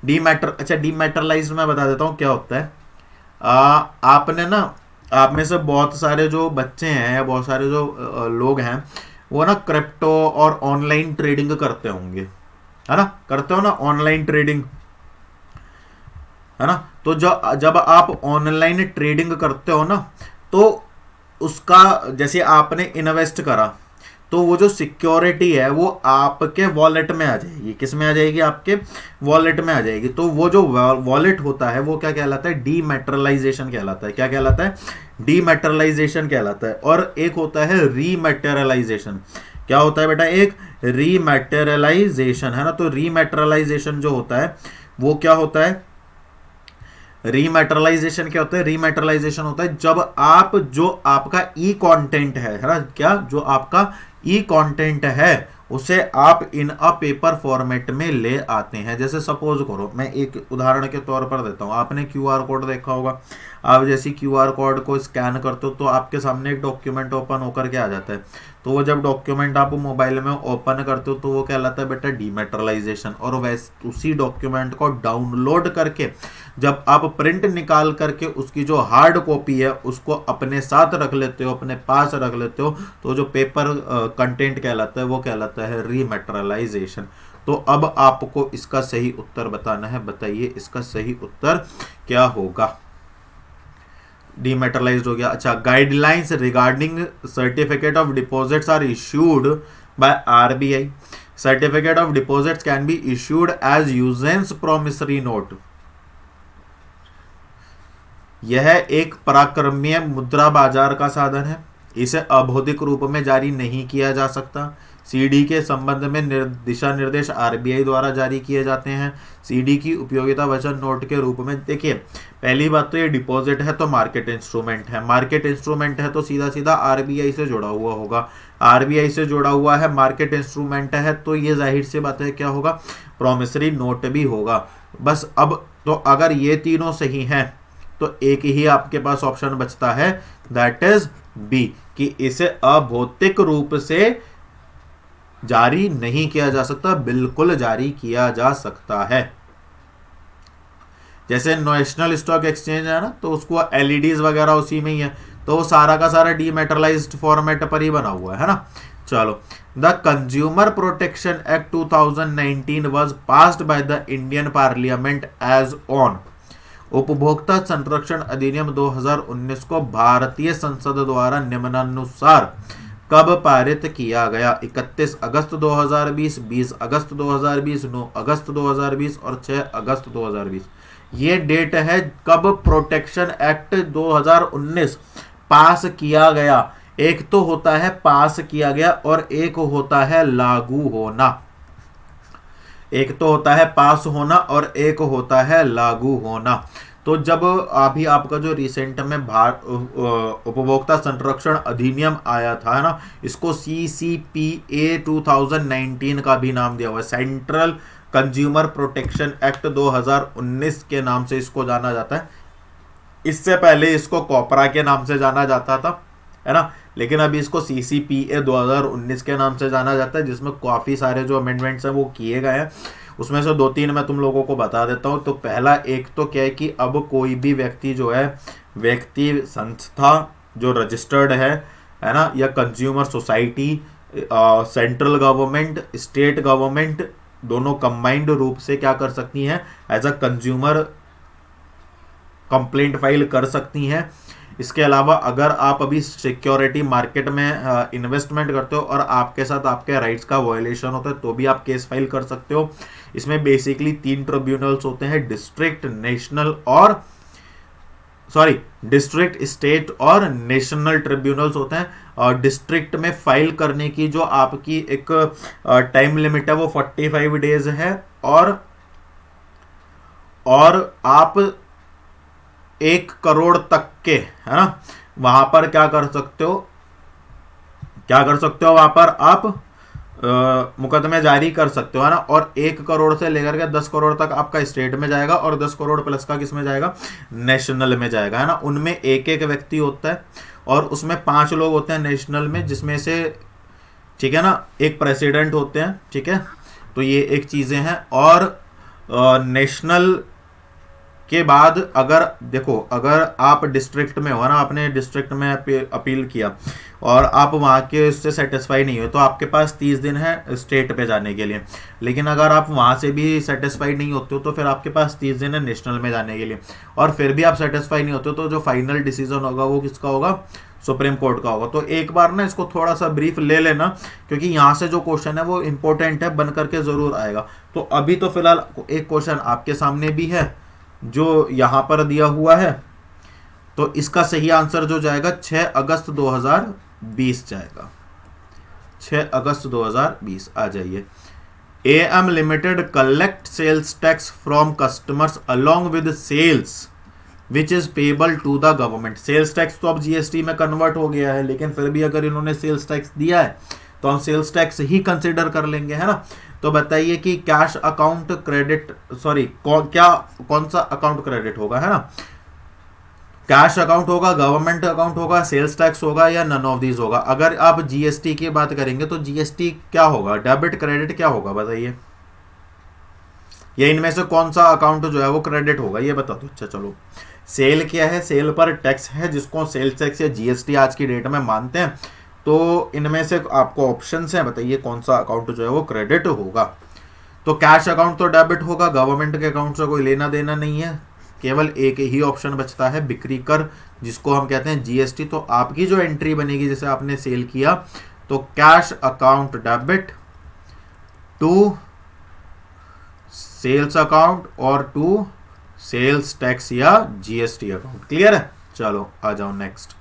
Dematerialised मैं बता देता हूँ क्या होता है। आपने ना, आप में से बहुत सारे जो बच्चे हैं या बहुत सारे जो लोग हैं वो ना क्रिप्टो और ऑनलाइन ट्रेडिंग करते होंगे, है ना? करते हो ना ऑनलाइन ट्रेडिंग, है ना? तो जब आप ऑनलाइन ट्रेडिंग करते हो ना, तो उसका जैसे आपने इन्वेस्ट करा तो वो जो सिक्योरिटी है वो आपके वॉलेट में आ जाएगी। किस में आ जाएगी? आपके वॉलेट में आ जाएगी। तो वो जो वॉलेट होता है वो क्या कहलाता है? डीमैटेरियलाइजेशन कहलाता है। क्या कहलाता है? डीमैटेरियलाइजेशन कहलाता है। और एक होता है रीमैटेरियलाइजेशन। क्या होता है बेटा? एक रीमैटेरियलाइजेशन, है ना? तो रीमैटेरियलाइजेशन जो होता है वो क्या होता है? रीमैटेरियलाइजेशन क्या होता है? रीमैटेरियलाइजेशन होता है जब आप, जो आपका ई कंटेंट है ना, क्या, जो आपका ई कंटेंट है उसे आप इन अ पेपर फॉर्मेट में ले आते हैं। जैसे सपोज करो, मैं एक उदाहरण के तौर पर देता हूँ, आपने क्यूआर कोड देखा होगा। आप जैसे क्यूआर कोड को स्कैन करते हो तो आपके सामने एक डॉक्यूमेंट ओपन होकर के आ जाता है। तो वो जब डॉक्यूमेंट आप मोबाइल में ओपन करते हो तो वो कहलाता है बेटा डीमेटरलाइजेशन। और वैसे उसी डॉक्यूमेंट को डाउनलोड करके जब आप प्रिंट निकाल करके उसकी जो हार्ड कॉपी है उसको अपने साथ रख लेते हो, अपने पास रख लेते हो, तो जो पेपर कंटेंट कहलाता है वो कहलाता है रीमेटरलाइजेशन। तो अब आपको इसका सही उत्तर बताना है। बताइए इसका सही उत्तर क्या होगा। डीमेटरलाइज्ड हो गया। अच्छा, guidelines regarding certificate of deposits are issued by RBI. Certificate of deposits can be issued as usance promissory note. यह एक पराक्रम्य मुद्रा बाजार का साधन है। इसे अभौतिक रूप में जारी नहीं किया जा सकता। सीडी के संबंध में दिशा निर्देश आरबीआई द्वारा जारी किए जाते हैं। सीडी की उपयोगिता वचन नोट के रूप में, देखिए पहली बात तो ये डिपॉजिट है तो मार्केट इंस्ट्रूमेंट है। मार्केट इंस्ट्रूमेंट है तो सीधा सीधा आरबीआई से जुड़ा हुआ होगा। आरबीआई से जुड़ा हुआ है, मार्केट इंस्ट्रूमेंट है, तो ये जाहिर सी बात है क्या होगा, प्रॉमिसरी नोट भी होगा। बस अब तो अगर ये तीनों सही हैं तो एक ही आपके पास ऑप्शन बचता है, दैट इज बी, कि इसे अभौतिक रूप से जारी नहीं किया जा सकता, बिल्कुल जारी किया जा सकता है। जैसे नेशनल स्टॉक एक्सचेंज है ना, तो उसको एलईडीज वगैरह उसी में ही है, तो वो सारा का सारा डीमेटरलाइज्ड फॉर्मेट पर ही बना हुआ है ना। चलो, the consumer protection act 2019 was passed by the Indian parliament as on. उपभोक्ता संरक्षण अधिनियम 2019 को भारतीय संसद द्वारा निम्नानुसार कब पारित किया गया? 31 अगस्त 2020, 20 अगस्त 2020, 9 अगस्त 2020 और 6 अगस्त 2020। ये डेट है कब प्रोटेक्शन एक्ट 2019 पास किया गया। एक तो होता है पास किया गया और एक होता है लागू होना। एक तो होता है पास होना और एक होता है लागू होना। तो जब अभी आपका जो रिसेंट में उपभोक्ता संरक्षण अधिनियम आया था ना, इसको CCPA 2019 का भी नाम दिया हुआ है, सेंट्रल कंज्यूमर प्रोटेक्शन एक्ट 2019 के नाम से इसको जाना जाता है। इससे पहले इसको कोपरा के नाम से जाना जाता था, है ना, लेकिन अभी इसको CCPA 2019 के नाम से जाना जाता है, जिसमें काफ़ी सारे जो अमेंडमेंट्स हैं वो किए गए हैं। उसमें से 2-3 मैं तुम लोगों को बता देता हूँ। तो पहला एक तो क्या है कि अब कोई भी व्यक्ति जो है, व्यक्ति संस्था जो रजिस्टर्ड है ना, या consumer society, central government, state government, दोनों कंबाइंड रूप से क्या कर सकती हैं, as a consumer complaint file कर सकती हैं। इसके अलावा अगर आप अभी सिक्योरिटी मार्केट में इन्वेस्टमेंट करते हो और आपके साथ आपके राइट्स का वायलेशन होता है तो भी आप केस फाइल कर सकते हो। इसमें बेसिकली 3 ट्रिब्यूनल्स होते हैं, डिस्ट्रिक्ट, नेशनल और डिस्ट्रिक्ट, स्टेट और नेशनल ट्रिब्यूनल्स होते हैं। और डिस्ट्रिक्ट में फाइल करने की जो आपकी एक टाइम लिमिट है वो 45 डेज है। और आप 1 करोड़ तक के, है ना, वहां पर क्या कर सकते हो वहां पर आप मुकदमे जारी कर सकते हो, है ना। और 1 करोड़ से लेकर के 10 करोड़ तक आपका स्टेट में जाएगा और 10 करोड़ प्लस का किस में जाएगा, नेशनल में जाएगा, है ना। उनमें एक व्यक्ति होता है और उसमें 5 लोग होते हैं नेशनल में, जिसमें से, ठीक है ना, एक प्रेसिडेंट होते हैं, ठीक है। तो ये एक चीजें हैं। और नेशनल के बाद अगर आप डिस्ट्रिक्ट में हो ना, आपने डिस्ट्रिक्ट में अपील किया और आप वहाँ के उससे सेटिस्फाई नहीं हो तो आपके पास 30 दिन है स्टेट पे जाने के लिए। लेकिन अगर आप वहाँ से भी सेटिस्फाई नहीं होते हो तो फिर आपके पास 30 दिन है नेशनल में जाने के लिए। और फिर भी आप सेटिस्फाई नहीं होते हो तो जो फाइनल डिसीजन होगा वो किसका होगा, सुप्रीम कोर्ट का होगा। तो एक बार ना इसको थोड़ा सा ब्रीफ ले लेना, क्योंकि यहाँ से जो क्वेश्चन है वो इंपॉर्टेंट है, बन करके जरूर आएगा। तो अभी तो फिलहाल एक क्वेश्चन आपके सामने भी है जो यहां पर दिया हुआ है, तो इसका सही आंसर जो जाएगा 6 अगस्त 2020 जाएगा। 6 अगस्त 2020 आ जाइए। AM limited collect sales tax from customers along with sales which is payable to the government. Sales tax तो अब GST में कन्वर्ट हो गया है, लेकिन फिर भी अगर इन्होंने सेल्स टैक्स दिया है तो हम सेल्स टैक्स ही कंसिडर कर लेंगे, है ना। तो बताइए कि कैश अकाउंट क्रेडिट, सॉरी कौन सा अकाउंट क्रेडिट होगा, है ना। कैश अकाउंट होगा, गवर्नमेंट अकाउंट होगा, सेल्स टैक्स होगा, या नन ऑफ दीज होगा। अगर आप जीएसटी की बात करेंगे तो जीएसटी क्या होगा, डेबिट क्रेडिट क्या होगा बताइए, या इनमें से कौन सा अकाउंट जो है वो क्रेडिट होगा, ये बता दो। अच्छा चलो, सेल क्या है, सेल पर टैक्स है जिसको सेल्स टैक्स या जीएसटी आज की डेट में मानते हैं। तो इनमें से आपको ऑप्शंस हैं, बताइए कौन सा अकाउंट जो है वो क्रेडिट होगा। तो कैश अकाउंट तो डेबिट होगा, गवर्नमेंट के अकाउंट से कोई लेना देना नहीं है, केवल एक ही ऑप्शन बचता है बिक्री कर, जिसको हम कहते हैं जीएसटी। तो आपकी जो एंट्री बनेगी, जैसे आपने सेल किया, तो cash account debit to sales account और टू सेल्स टैक्स या जीएसटी अकाउंट। क्लियर है, चलो आ जाओ next.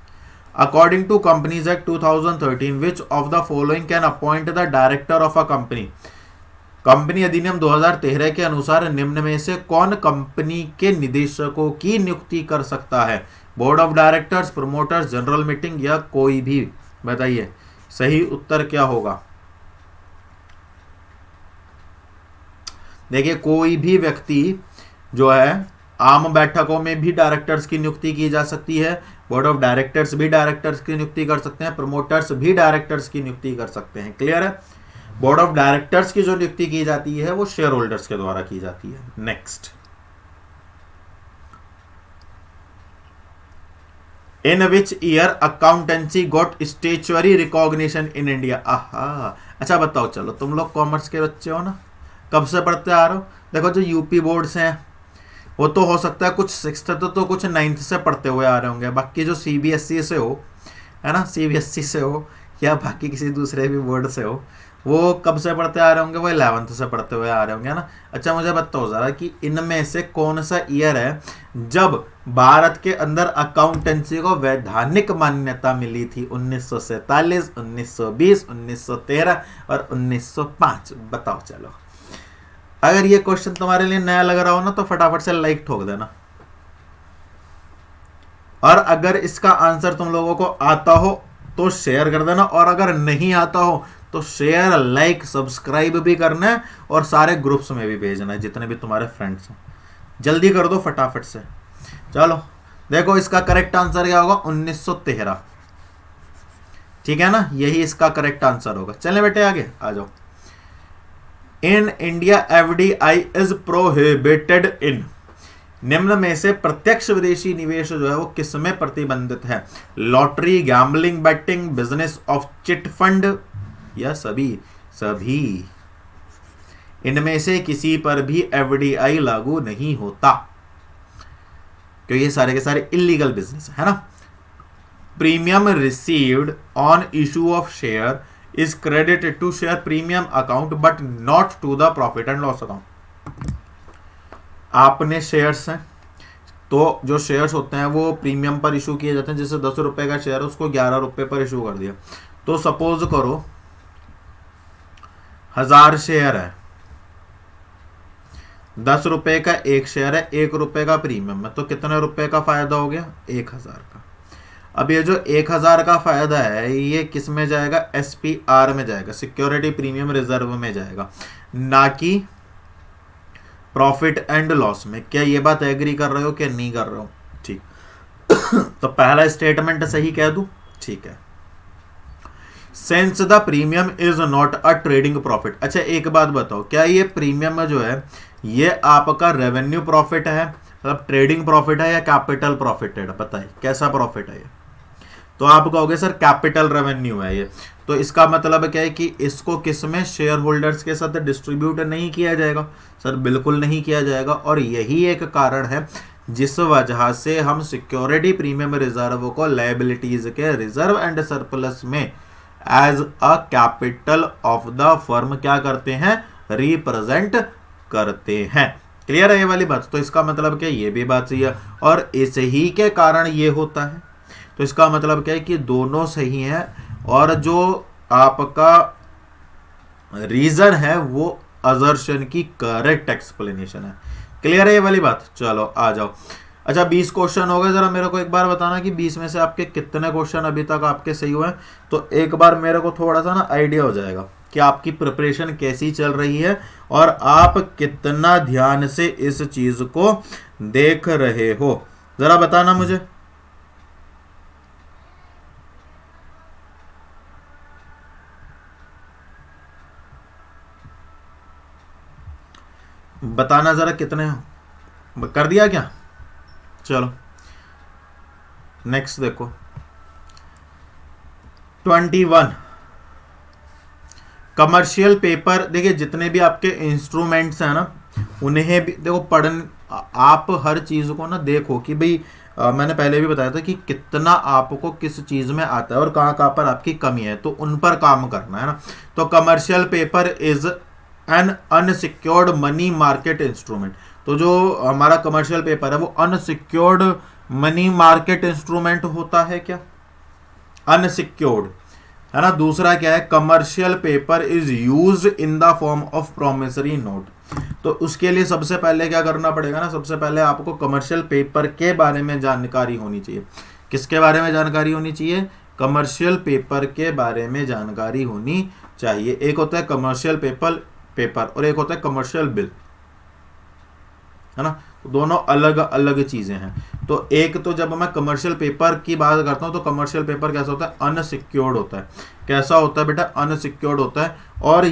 According to companies act 2013 which of the following can appoint the director of a company. Company अधिनियम 2013 के अनुसार निम्न में से कौन कंपनी के निदेशकों की नियुक्ति कर सकता है, board of directors, promoters, general meeting या कोई भी। बताइए सही उत्तर क्या होगा। देखिए कोई भी व्यक्ति जो है, आम बैठकों में भी डायरेक्टर्स की नियुक्ति की जा सकती है, बोर्ड ऑफ डायरेक्टर्स भी डायरेक्टर्स की नियुक्ति कर सकते हैं, प्रमोटर्स भी डायरेक्टर्स की नियुक्ति कर सकते हैं। क्लियर है। बोर्ड ऑफ डायरेक्टर्स की जो नियुक्ति की जाती है वो शेयर होल्डर्स के द्वारा की जाती है। Next, in which year accountancy got statutory recognition in India. आहा, अच्छा बताओ, चलो तुम लोग कॉमर्स के बच्चे हो ना, कब से पढ़ते आ रहे हो। देखो जो यूपी बोर्ड्स हैं वो तो हो सकता है कुछ 6th तो कुछ 9th से पढ़ते हुए आ रहे होंगे, बाकी जो सीबीएसई से हो, है ना, सीबीएसई से हो या बाकी किसी दूसरे भी बोर्ड से हो, वो कब से पढ़ते आ रहे होंगे, वो 11th से पढ़ते हुए आ रहे होंगे, है ना। अच्छा मुझे बताओ जरा कि इनमें से कौन सा ईयर है जब भारत के अंदर अकाउंटेंसी को वैधानिक मान्यता मिली थी। 1947, 1920, 1913 और 1905। बताओ चलो। अगर ये क्वेश्चन तुम्हारे लिए नया लग रहा हो ना तो फटाफट से लाइक ठोक देना, और अगर इसका आंसर तुम लोगों को आता हो तो शेयर कर देना, और अगर नहीं आता हो तो शेयर, लाइक, सब्सक्राइब भी करना है और सारे ग्रुप्स में भी भेजना है जितने भी तुम्हारे फ्रेंड्स हैं। जल्दी कर दो फटाफट से। चलो देखो इसका करेक्ट आंसर क्या होगा, 1913। ठीक है ना, यही इसका करेक्ट आंसर होगा। चले बेटे आगे आ जाओ। In India FDI is prohibited इन। निम्न में से प्रत्यक्ष विदेशी निवेश जो है वो किस में प्रतिबंधित है, lottery, gambling, betting, business of chit fund या सभी। सभी इनमें से किसी पर भी एफडीआई लागू नहीं होता, क्योंकि ये सारे के सारे इलीगल बिजनेस है ना। Premium received on issue of share is credited to share premium account but not to the profit and loss account। आपने शेयर्स हैं तो जो शेयर्स होते हैं वो प्रीमियम पर इशू किए जाते हैं। जैसे 10 रुपए का शेयर है उसको 11 रुपए पर इशू कर दिया, तो सपोज करो 1000 शेयर है, 10 रुपए का एक शेयर है, 1 रुपए का प्रीमियम है, तो कितने रुपए का फायदा हो गया, 1000 का। अब ये जो 1000 का फायदा है ये किस में जाएगा, एसपीआर में जाएगा, सिक्योरिटी प्रीमियम रिजर्व में जाएगा, ना कि प्रॉफिट एंड लॉस में। क्या ये बात एग्री कर रहे हो कि नहीं कर रहे हो? ठीक तो पहला स्टेटमेंट सही कह दूं, ठीक है। Since the premium is not a trading profit. अच्छा एक बात बताओ, क्या ये प्रीमियम जो है ये आपका रेवेन्यू प्रॉफिट है, मतलब ट्रेडिंग प्रॉफिट है, या कैपिटल प्रॉफिट है? बताइए कैसा प्रॉफिट है ये? तो आप कहोगे सर कैपिटल रेवेन्यू है ये, तो इसका मतलब क्या है कि इसको किस में, शेयर होल्डर्स के साथ डिस्ट्रीब्यूट नहीं किया जाएगा। सर बिल्कुल नहीं किया जाएगा, और यही एक कारण है जिस वजह से हम सिक्योरिटी प्रीमियम रिजर्व को लायबिलिटीज के रिजर्व एंड सरप्लस में as a capital of the firm क्या करते हैं, रिप्रेजेंट करते हैं। क्लियर है ये वाली बात? तो इसका मतलब क्या, ये भी बात सही है, और इस ही के कारण ये होता है। तो इसका मतलब क्या है कि दोनों सही है, और जो आपका रीजन है वो असर्शन की करेक्ट एक्सप्लेनेशन है। क्लियर है ये वाली बात? चलो आ जाओ। अच्छा 20 क्वेश्चन हो गए, जरा मेरे को एक बार बताना कि 20 में से आपके कितने क्वेश्चन अभी तक आपके सही हुए हैं, तो एक बार मेरे को थोड़ा सा ना आइडिया हो जाएगा कि आपकी प्रिपरेशन कैसी चल रही है और आप कितना ध्यान से इस चीज को देख रहे हो, जरा बताना मुझे। बताना जरा कितने कर दिया क्या? चलो नेक्स्ट देखो 21 कमर्शियल पेपर। देखिए जितने भी आपके इंस्ट्रूमेंट्स हैं ना उन्हें भी देखो आप हर चीज को ना देखो कि भाई मैंने पहले भी बताया था कि कितना आपको किस चीज में आता है और कहाँ कहाँ पर आपकी कमी है, तो उन पर काम करना है ना। तो commercial paper is an unsecured money market instrument. तो जो हमारा कमर्शियल पेपर है वो अनसिक्योर्ड मनी मार्केट इंस्ट्रूमेंट होता है क्या? अनसिक्योर्ड है ना। दूसरा क्या है? Commercial paper is used in the form of promissory note. तो उसके लिए सबसे पहले क्या करना पड़ेगा ना, सबसे पहले आपको कमर्शियल पेपर के बारे में जानकारी होनी चाहिए। किसके बारे में जानकारी होनी चाहिए? कमर्शियल पेपर के बारे में जानकारी होनी चाहिए। एक होता है कमर्शियल पेपर और एक होता है कमर्शियल बिल, है ना। दोनों अलग अलग चीजें हैं। तो एक तो जब मैं कमर्शियल पेपर की बात करता हूं तो कमर्शियल पेपर कैसा होता है? अनसिक्योर्ड होता है। कैसा होता है बेटा? अनसिक्योर्ड होता है। और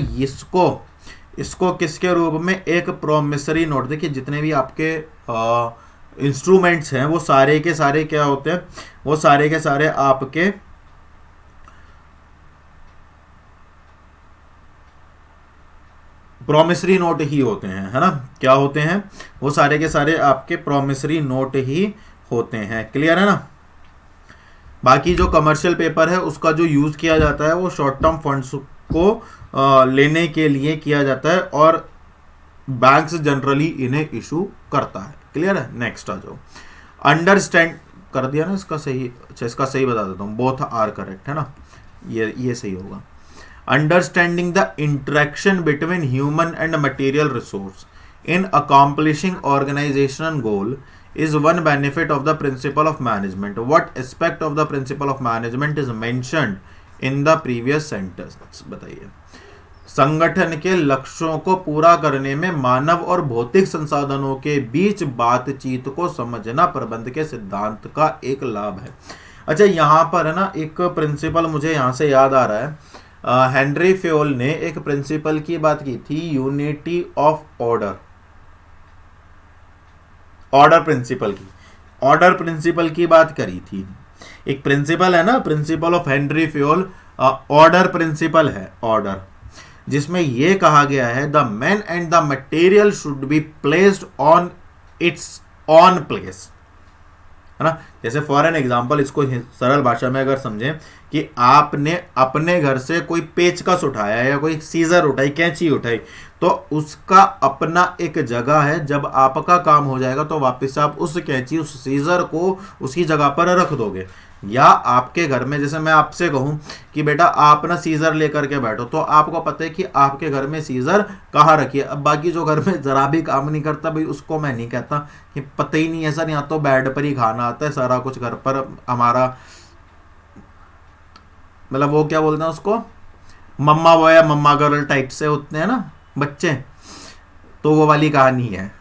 इसको किसके रूप में? एक प्रोमिसरी नोट। देखिए जितने भी आपके इंस्ट्रूमेंट्स हैं वो सारे के सारे क्या होते हैं? वो सारे के सारे आपके प्रोमिसरी नोट ही होते हैं, है ना। क्या होते हैं? वो सारे के सारे आपके प्रोमिसरी नोट ही होते हैं। क्लियर है ना। बाकी जो कमर्शियल पेपर है उसका जो यूज किया जाता है वो शॉर्ट टर्म फंड्स को लेने के लिए किया जाता है और बैंक्स जनरली इन्हें इशू करता है। क्लियर है। नेक्स्ट आ जाओ। अंडरस्टैंड कर दिया ना इसका सही। अच्छा इसका सही बता देता हूँ, बोथ आर करेक्ट, है ना। ये सही होगा। Understanding the interaction between human and material resource in accomplishing organizational goal is one benefit of the principle of management. What aspect of the principle of management is mentioned in the previous sentence? बताइए। संगठन के लक्ष्यों को पूरा करने में मानव और भौतिक संसाधनों के बीच बातचीत को समझना प्रबंध के सिद्धांत का एक लाभ है। अच्छा यहाँ पर है ना एक प्रिंसिपल मुझे यहाँ से याद आ रहा है। हेनरी फ्योल ने एक प्रिंसिपल की बात की थी, यूनिटी ऑफ ऑर्डर प्रिंसिपल की बात करी थी। एक प्रिंसिपल है ना, principle of Henry Fayol, order principle है, ऑर्डर, जिसमें यह कहा गया है the man and the material should be placed on its own place, है ना। जैसे फॉर एन एग्जाम्पल इसको सरल भाषा में अगर समझें कि आपने अपने घर से कोई पेचकस उठाया या कोई सीजर उठाई, कैंची उठाई, तो उसका अपना एक जगह है। जब आपका काम हो जाएगा तो वापस आप उस कैंची उस सीजर को उसकी जगह पर रख दोगे। या आपके घर में जैसे मैं आपसे कहूं कि बेटा आप ना सीजर लेकर के बैठो, तो आपको पता है कि आपके घर में सीजर कहाँ रखिए। अब बाकी जो घर में जरा भी काम नहीं करता भाई उसको मैं नहीं कहता कि पता ही नहीं है सर, यहाँ तो बेड पर ही खाना आता है सारा कुछ घर पर हमारा, मतलब वो क्या बोलते हैं उसको, मम्मा बॉय या मम्मा गर्ल टाइप से होते हैं ना बच्चे, तो वो वाली कहानी है।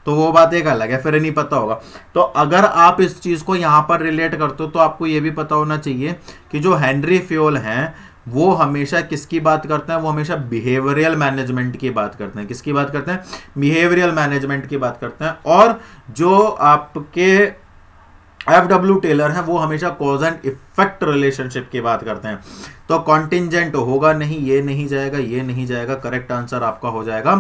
तो वो बात एक अलग है, फिर नहीं पता होगा। तो अगर आप इस चीज को यहां पर रिलेट करते हो तो आपको ये भी पता होना चाहिए कि जो हेनरी फ्योल हैं वो हमेशा किसकी बात करते हैं? वो हमेशा बिहेवियरल मैनेजमेंट की बात करते हैं। किसकी बात करते हैं? बिहेवियरल मैनेजमेंट की बात करते हैं। और जो आपके एफ.डब्ल्यू. टेलर हैं वो हमेशा कॉज एंड इफेक्ट रिलेशनशिप की बात करते हैं। तो कॉन्टिंजेंट होगा नहीं, ये नहीं जाएगा, ये नहीं जाएगा, करेक्ट आंसर आपका हो जाएगा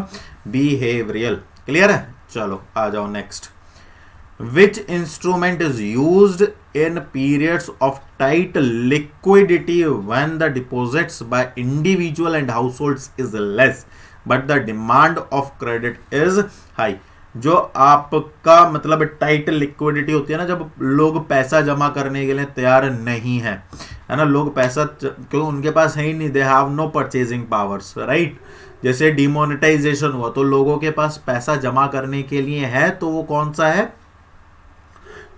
बिहेवियरल। क्लियर है। चलो आ जाओ next. Which instrument is used in periods of tight liquidity when the deposits by individual and households is less but the demand of credit is high. जो आपका मतलब टाइट लिक्विडिटी होती है ना, जब लोग पैसा जमा करने के लिए तैयार नहीं है ना, लोग पैसा क्यों उनके पास है ही नहीं, they have no purchasing powers, right. जैसे डिमोनेटाइजेशन हुआ तो लोगों के पास पैसा जमा करने के लिए है, तो वो कौन सा है?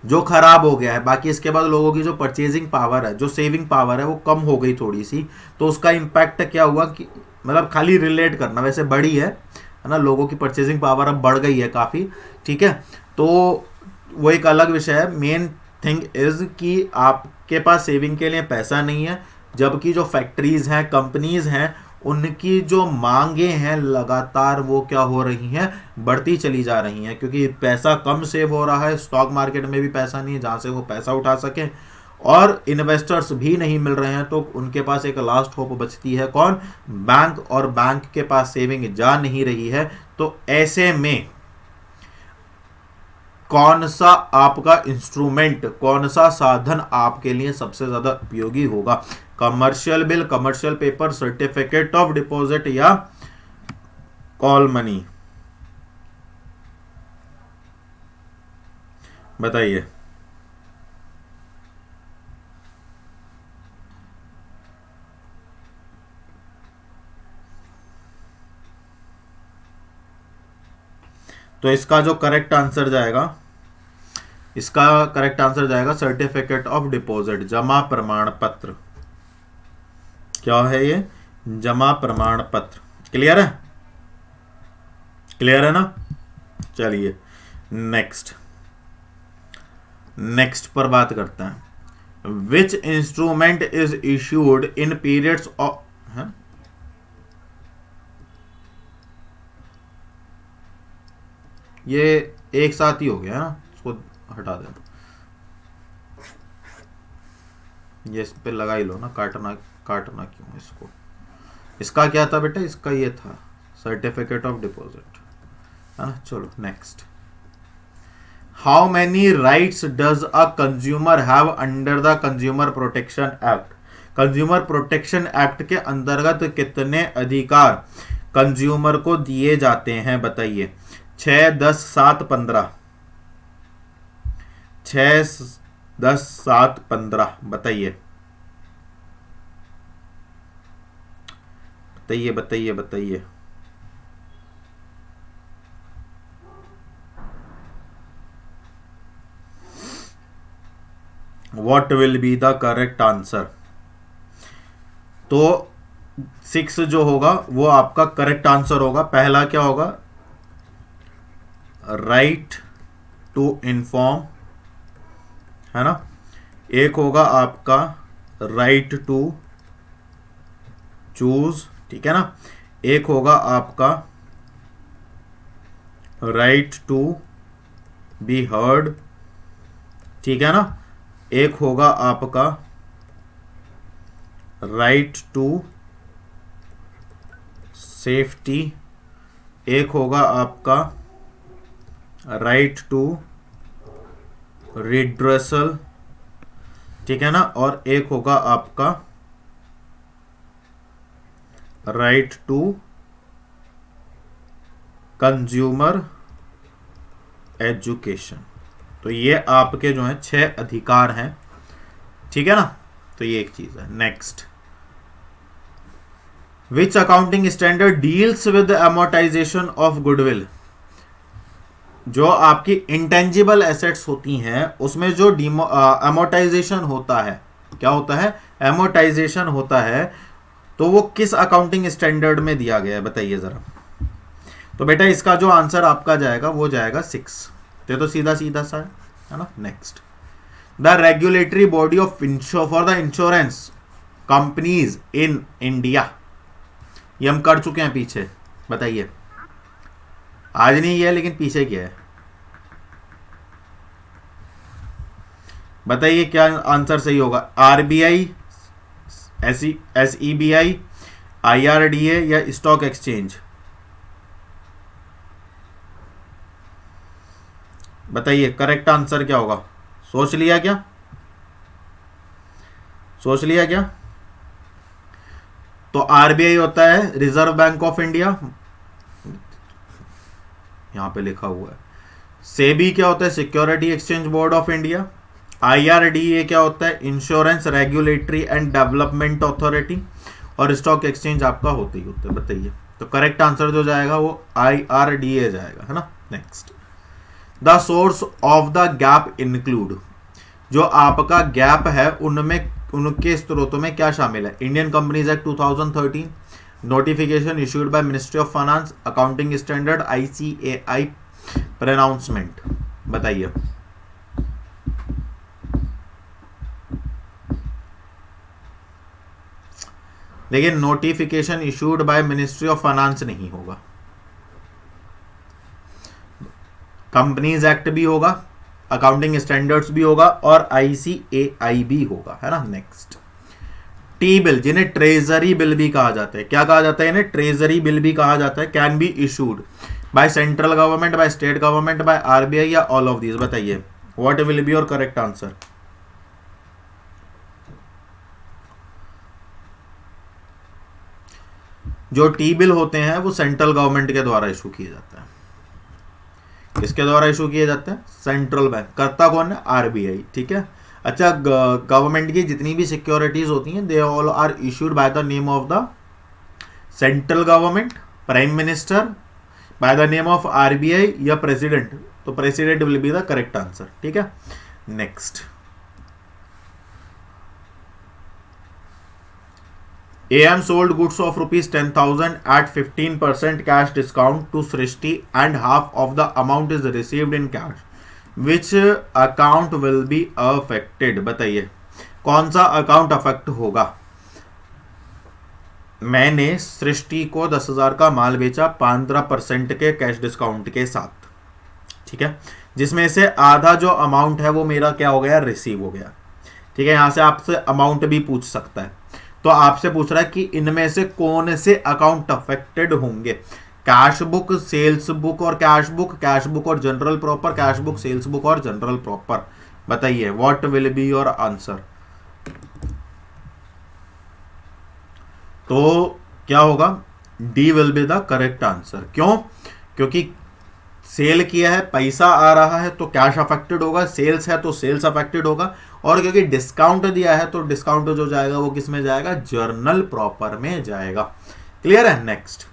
जो खराब हो गया है। बाकी इसके बाद लोगों की जो परचेजिंग पावर है, जो सेविंग पावर है, वो कम हो गई थोड़ी सी। तो उसका इम्पैक्ट क्या हुआ कि मतलब खाली रिलेट करना, वैसे बढ़ी है ना, लोगों की परचेजिंग पावर अब बढ़ गई है काफ़ी, ठीक है। तो वो एक अलग विषय है। मेन थिंग इज कि आपके पास सेविंग के लिए पैसा नहीं है, जबकि जो फैक्ट्रीज हैं, कंपनीज हैं, उनकी जो मांगे हैं लगातार वो क्या हो रही हैं, बढ़ती चली जा रही हैं, क्योंकि पैसा कम सेव हो रहा है, स्टॉक मार्केट में भी पैसा नहीं है जहां से वो पैसा उठा सके, और इन्वेस्टर्स भी नहीं मिल रहे हैं। तो उनके पास एक लास्ट होप बचती है, कौन? बैंक। और बैंक के पास सेविंग जा नहीं रही है। तो ऐसे में कौन सा आपका इंस्ट्रूमेंट, कौन सा साधन आपके लिए सबसे ज्यादा उपयोगी होगा? Commercial bill, commercial paper, certificate of deposit या कॉल मनी? बताइए। तो इसका जो करेक्ट आंसर जाएगा, इसका करेक्ट आंसर जाएगा सर्टिफिकेट ऑफ डिपॉजिट, जमा प्रमाण पत्र। क्या है ये? जमा प्रमाण पत्र। क्लियर है? क्लियर है ना? चलिए नेक्स्ट पर बात करते हैं। Which instrument is issued in periods of, ये एक साथ ही हो गया ना, इसको हटा देना, ये इस पे लगा ही लो ना, काटना क्यों इसको? इसका क्या था बेटा? इसका ये था सर्टिफिकेट ऑफ डिपॉजिट, है ना। चलो next. How many rights does a consumer have under the consumer protection act? Consumer protection act के अंतर्गत कितने अधिकार कंज्यूमर को दिए जाते हैं? बताइए। 6, 10, 7, 15। 6, 10, 7, 15 बताइए, बताइए, बताइए, बताइए। What will be the correct answer? तो 6 जो होगा वो आपका करेक्ट आंसर होगा। पहला क्या होगा? राइट टू इन्फॉर्म, है ना। एक होगा आपका राइट टू चूज, ठीक है ना। एक होगा आपका राइट टू बी हर्ड, ठीक है ना। एक होगा आपका राइट टू सेफ्टी, एक होगा आपका राइट टू रिड्रेसल, ठीक है ना। और एक होगा आपका राइट टू कंज्यूमर एजुकेशन। तो ये आपके जो है 6 अधिकार हैं, ठीक है ना। तो ये एक चीज है। Next, which accounting standard deals with amortisation of goodwill? जो आपकी इंटेंजिबल एसेट्स होती हैं उसमें जो एमोर्टाइजेशन होता है, क्या होता है? एमोर्टाइजेशन होता है। तो वो किस अकाउंटिंग स्टैंडर्ड में दिया गया है? बताइए जरा। तो बेटा इसका जो आंसर आपका जाएगा वो जाएगा 6। तो सीधा सीधा सा है ना। Next, the regulatory body of for the insurance companies in India. ये हम कर चुके हैं पीछे, बताइए। आज नहीं है लेकिन पीछे क्या है? बताइए क्या आंसर सही होगा? आरबीआई, एसईबीआई, आईआरडीए या स्टॉक एक्सचेंज? बताइए करेक्ट आंसर क्या होगा? सोच लिया क्या? सोच लिया क्या? तो आरबीआई होता है रिजर्व बैंक ऑफ इंडिया, यहां पे लिखा हुआ है। सेबी क्या होता है? Security exchange board of India. IRDA क्या होता है? Insurance regulatory and development authority. और स्टॉक एक्सचेंज आपका होता ही होता है। बताइए। तो करेक्ट आंसर जो जाएगा वो आईआरडीए जाएगा, है ना। Next, the source of the gap include, जो आपका गैप है उनमें उनके स्रोतों में क्या शामिल है? Indian companies act 2013, notification issued by ministry of finance, accounting standard, ICAI pronouncement. बताइए। देखिए, notification issued by ministry of finance नहीं होगा, कंपनीज एक्ट भी होगा, अकाउंटिंग स्टैंडर्ड्स भी होगा और ICAI भी होगा, है ना। नेक्स्ट, टी बिल, जिन्हें ट्रेजरी बिल भी कहा जाता है। क्या कहा जाता है इन्हें? ट्रेजरी बिल भी कहा जाता है। Can be issued by central government, by state government, by RBI या ऑल ऑफ दीज। बताइए, what will be your correct answer? जो टी बिल होते हैं वो सेंट्रल गवर्नमेंट के द्वारा इशू किए जाते हैं। किसके द्वारा इशू किए जाते हैं? Central bank. करता कौन है? RBI, ठीक है। अच्छा, गवर्नमेंट की जितनी भी सिक्योरिटीज होती हैं they all are issued by the name of the central government, prime minister, by the name of RBI या प्रेसिडेंट। तो president will be the correct answer, ठीक है। Next, AM sold goods of ₹10,000 at 15% cash discount to Srishti and half of the amount is received in cash. Which account will be affected? बताइए, कौन सा account affect होगा? मैंने सृष्टि को 10,000 का माल बेचा 15% के कैश डिस्काउंट के साथ, ठीक है, जिसमें से आधा जो अमाउंट है वो मेरा क्या हो गया? रिसीव हो गया, ठीक है। यहां से आपसे अमाउंट भी पूछ सकता है, तो आपसे पूछ रहा है कि इनमें से कौन से अकाउंट अफेक्टेड होंगे? कैश बुक, सेल्स बुक और कैश बुक और journal proper, cash book, sales book और जनरल प्रॉपर। बताइए, what will be your answer? तो क्या होगा? D will be the correct answer. क्यों? क्योंकि सेल किया है, पैसा आ रहा है तो कैश अफेक्टेड होगा, सेल्स है तो सेल्स अफेक्टेड होगा, और क्योंकि डिस्काउंट दिया है तो डिस्काउंट जो जाएगा वो किस में जाएगा? जर्नल प्रॉपर में जाएगा। क्लियर है? Next,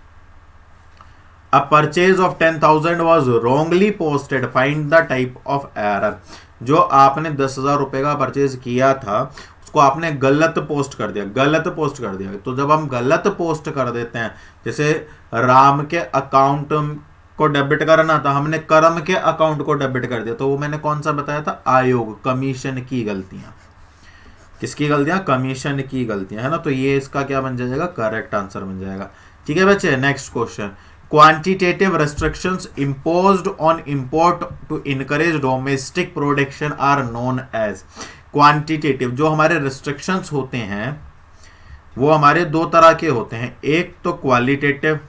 a purchase of 10,000 was wrongly posted, find the type of error. जो आपने 10,000 रुपए का परचेज किया था उसको आपने गलत पोस्ट कर दिया। तो जब हम गलत पोस्ट कर देते हैं, जैसे राम के अकाउंट को डेबिट करना था, हमने कर्म के अकाउंट को डेबिट कर दिया, तो वो मैंने कौन सा बताया था? आयोग, कमीशन की गलतियां। किसकी गलतियां? कमीशन की गलतियां, है ना। तो ये इसका क्या बन जाएगा? करेक्ट आंसर बन जाएगा, ठीक है बच्चे। Next question, quantitative restrictions imposed on import to encourage domestic production are known as. Quantitative जो हमारे रेस्ट्रिक्शंस होते हैं वो हमारे दो तरह के होते हैं, एक तो क्वालिटेटिव,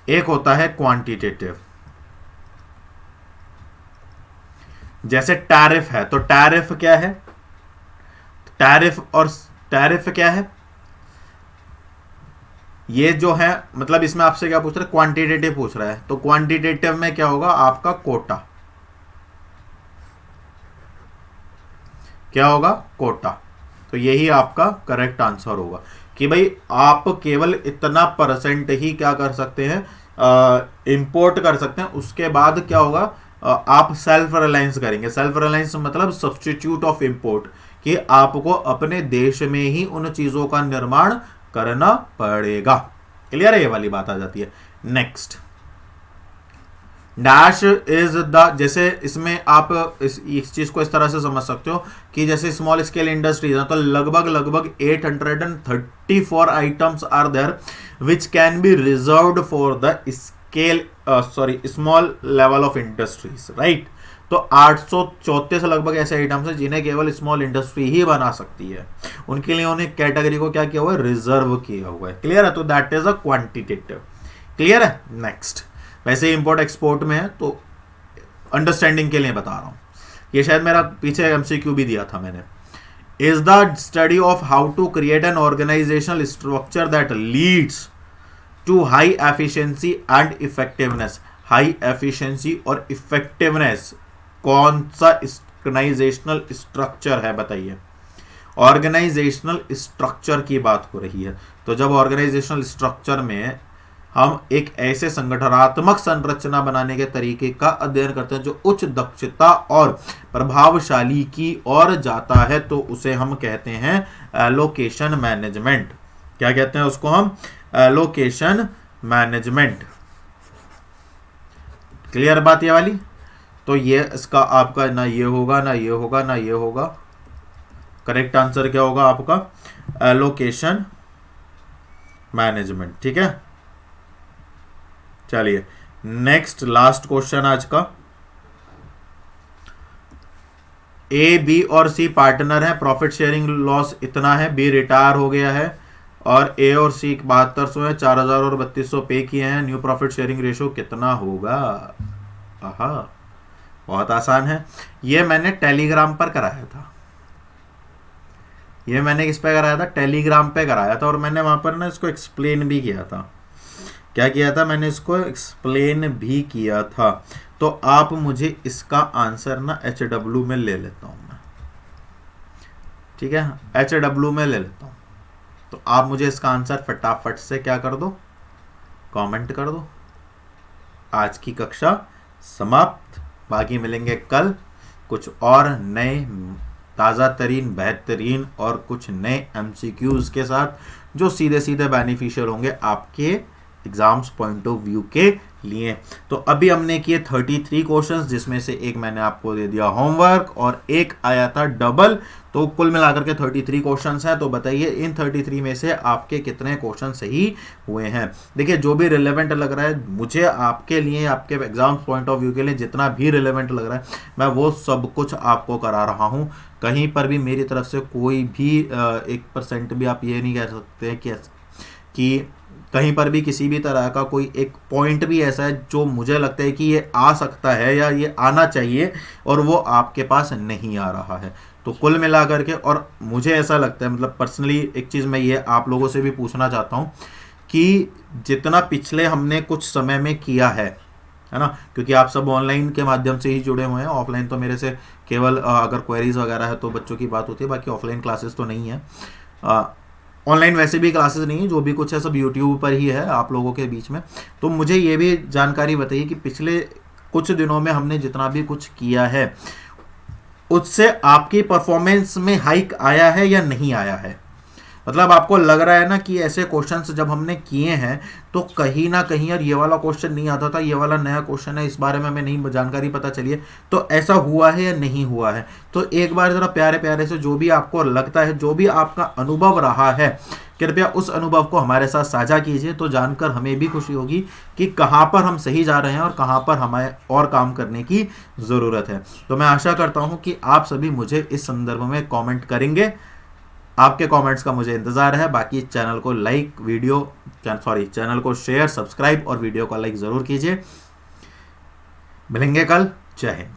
एक होता है क्वांटिटेटिव। जैसे टैरिफ है, तो टैरिफ क्या है? टैरिफ क्या है? ये जो है, मतलब इसमें आपसे क्या पूछ रहा है? क्वांटिटेटिव पूछ रहा है। तो क्वांटिटेटिव में क्या होगा? आपका कोटा। क्या होगा? कोटा। तो यही आपका करेक्ट आंसर होगा कि भाई आप केवल इतना परसेंट ही क्या कर सकते हैं? इंपोर्ट कर सकते हैं। उसके बाद क्या होगा? आप सेल्फ रिलायंस करेंगे। सेल्फ रिलायंस मतलब सब्स्टिट्यूट ऑफ इंपोर्ट, कि आपको अपने देश में ही उन चीजों का निर्माण करना पड़ेगा। क्लियर है? ये वाली बात आ जाती है। नेक्स्ट, डैश इज द, जैसे इसमें आप इस चीज को इस तरह से समझ सकते हो कि जैसे स्मॉल स्केल इंडस्ट्रीज है तो लगभग 834 items are there which can be reserved for the small level of industries, right. तो 834 लगभग ऐसे आइटम्स हैं जिन्हें केवल स्मॉल इंडस्ट्री ही बना सकती है, उनके लिए उन्हें कैटेगरी को क्या किया हुआ है? रिजर्व किया हुआ है। क्लियर है? तो that is a quantitative. Clear है? नेक्स्ट, वैसे इंपोर्ट एक्सपोर्ट में है तो अंडरस्टैंडिंग के लिए बता रहा हूं, ये शायद मेरा पीछे MCQ भी दिया था मैंने। Is the study of how to create an organisational structure that leads to high efficiency and effectiveness. High efficiency और इफेक्टिवनेस कौन सा ऑर्गेनाइजेशनल स्ट्रक्चर है? बताइए। ऑर्गेनाइजेशनल स्ट्रक्चर की बात हो रही है, तो जब ऑर्गेनाइजेशनल स्ट्रक्चर में हम एक ऐसे संगठनात्मक संरचना बनाने के तरीके का अध्ययन करते हैं जो उच्च दक्षता और प्रभावशाली की ओर जाता है, तो उसे हम कहते हैं एलोकेशन मैनेजमेंट। क्या कहते हैं उसको हम? Allocation management. क्लियर बात ये वाली? तो ये इसका आपका ना ये होगा, ना ये होगा, ना ये होगा। करेक्ट आंसर क्या होगा आपका? Allocation management. ठीक है, चलिए नेक्स्ट लास्ट क्वेश्चन आज का। ए, बी और सी पार्टनर है, प्रॉफिट शेयरिंग लॉस इतना है, बी रिटायर हो गया है और ए और सी 7200 है, 4000 और 3200 पे किए हैं, न्यू प्रॉफिट शेयरिंग रेशो कितना होगा? आहा, बहुत आसान है। ये मैंने टेलीग्राम पर कराया था। ये मैंने किस पे कराया था? टेलीग्राम पे कराया था, और मैंने वहां पर ना इसको एक्सप्लेन भी किया था। क्या किया था? मैंने इसको एक्सप्लेन भी किया था। तो आप मुझे इसका आंसर ना HW में ले लेता हूं मैं। ठीक है, HW में ले लेता हूं। तो आप मुझे इसका आंसर फटाफट से क्या कर दो? कमेंट कर दो। आज की कक्षा समाप्त। बाकी मिलेंगे कल कुछ और नए ताज़ा तरीन, बेहतरीन और कुछ नए MCQs के साथ जो सीधे सीधे बेनिफिशियल होंगे आपके एग्जाम्स पॉइंट ऑफ व्यू के लिए। तो अभी हमने किए 33 क्वेश्चंस, जिसमें से एक मैंने आपको दे दिया होमवर्क और एक आया था डबल। तो कुल मिलाकर के 33 क्वेश्चंस हैं। तो बताइए इन 33 में से आपके कितने क्वेश्चन सही हुए हैं? देखिए जो भी रिलेवेंट लग रहा है मुझे आपके लिए, आपके एग्जाम पॉइंट ऑफ व्यू के लिए जितना भी रिलेवेंट लग रहा है मैं वो सब कुछ आपको करा रहा हूँ। कहीं पर भी मेरी तरफ से कोई भी 1% भी आप ये नहीं कह सकते कि कहीं पर भी किसी भी तरह का कोई एक पॉइंट भी ऐसा है जो मुझे लगता है कि ये आ सकता है या ये आना चाहिए और वो आपके पास नहीं आ रहा है। तो कुल मिला करके, और मुझे ऐसा लगता है, मतलब पर्सनली एक चीज़ मैं ये आप लोगों से भी पूछना चाहता हूँ कि जितना पिछले हमने कुछ समय में किया है ना, क्योंकि आप सब ऑनलाइन के माध्यम से ही जुड़े हुए हैं। ऑफलाइन तो मेरे से केवल अगर क्वेरीज वगैरह है तो बच्चों की बात होती है, बाकी ऑफलाइन क्लासेस तो नहीं है। ऑनलाइन वैसे भी क्लासेस नहीं है, जो भी कुछ है सब यूट्यूब पर ही है आप लोगों के बीच में। तो मुझे ये भी जानकारी बताइए कि पिछले कुछ दिनों में हमने जितना भी कुछ किया है उससे आपकी परफॉर्मेंस में हाइक आया है या नहीं आया है? मतलब आपको लग रहा है ना कि ऐसे क्वेश्चंस जब हमने किए हैं तो कहीं ना कहीं यार ये वाला क्वेश्चन नहीं आता था, ये वाला नया क्वेश्चन है, इस बारे में हमें नहीं जानकारी पता चली है, तो ऐसा हुआ है या नहीं हुआ है? तो एक बार जरा प्यारे प्यारे से जो भी आपको लगता है, जो भी आपका अनुभव रहा है, कृपया उस अनुभव को हमारे साथ साझा कीजिए। तो जानकर हमें भी खुशी होगी कि कहाँ पर हम सही जा रहे हैं और कहाँ पर हमें और काम करने की ज़रूरत है। तो मैं आशा करता हूँ कि आप सभी मुझे इस संदर्भ में कमेंट करेंगे। आपके कमेंट्स का मुझे इंतजार है। बाकी चैनल को लाइक, चैनल को शेयर, सब्सक्राइब और वीडियो को लाइक ज़रूर कीजिए। मिलेंगे कल। जय हिंद।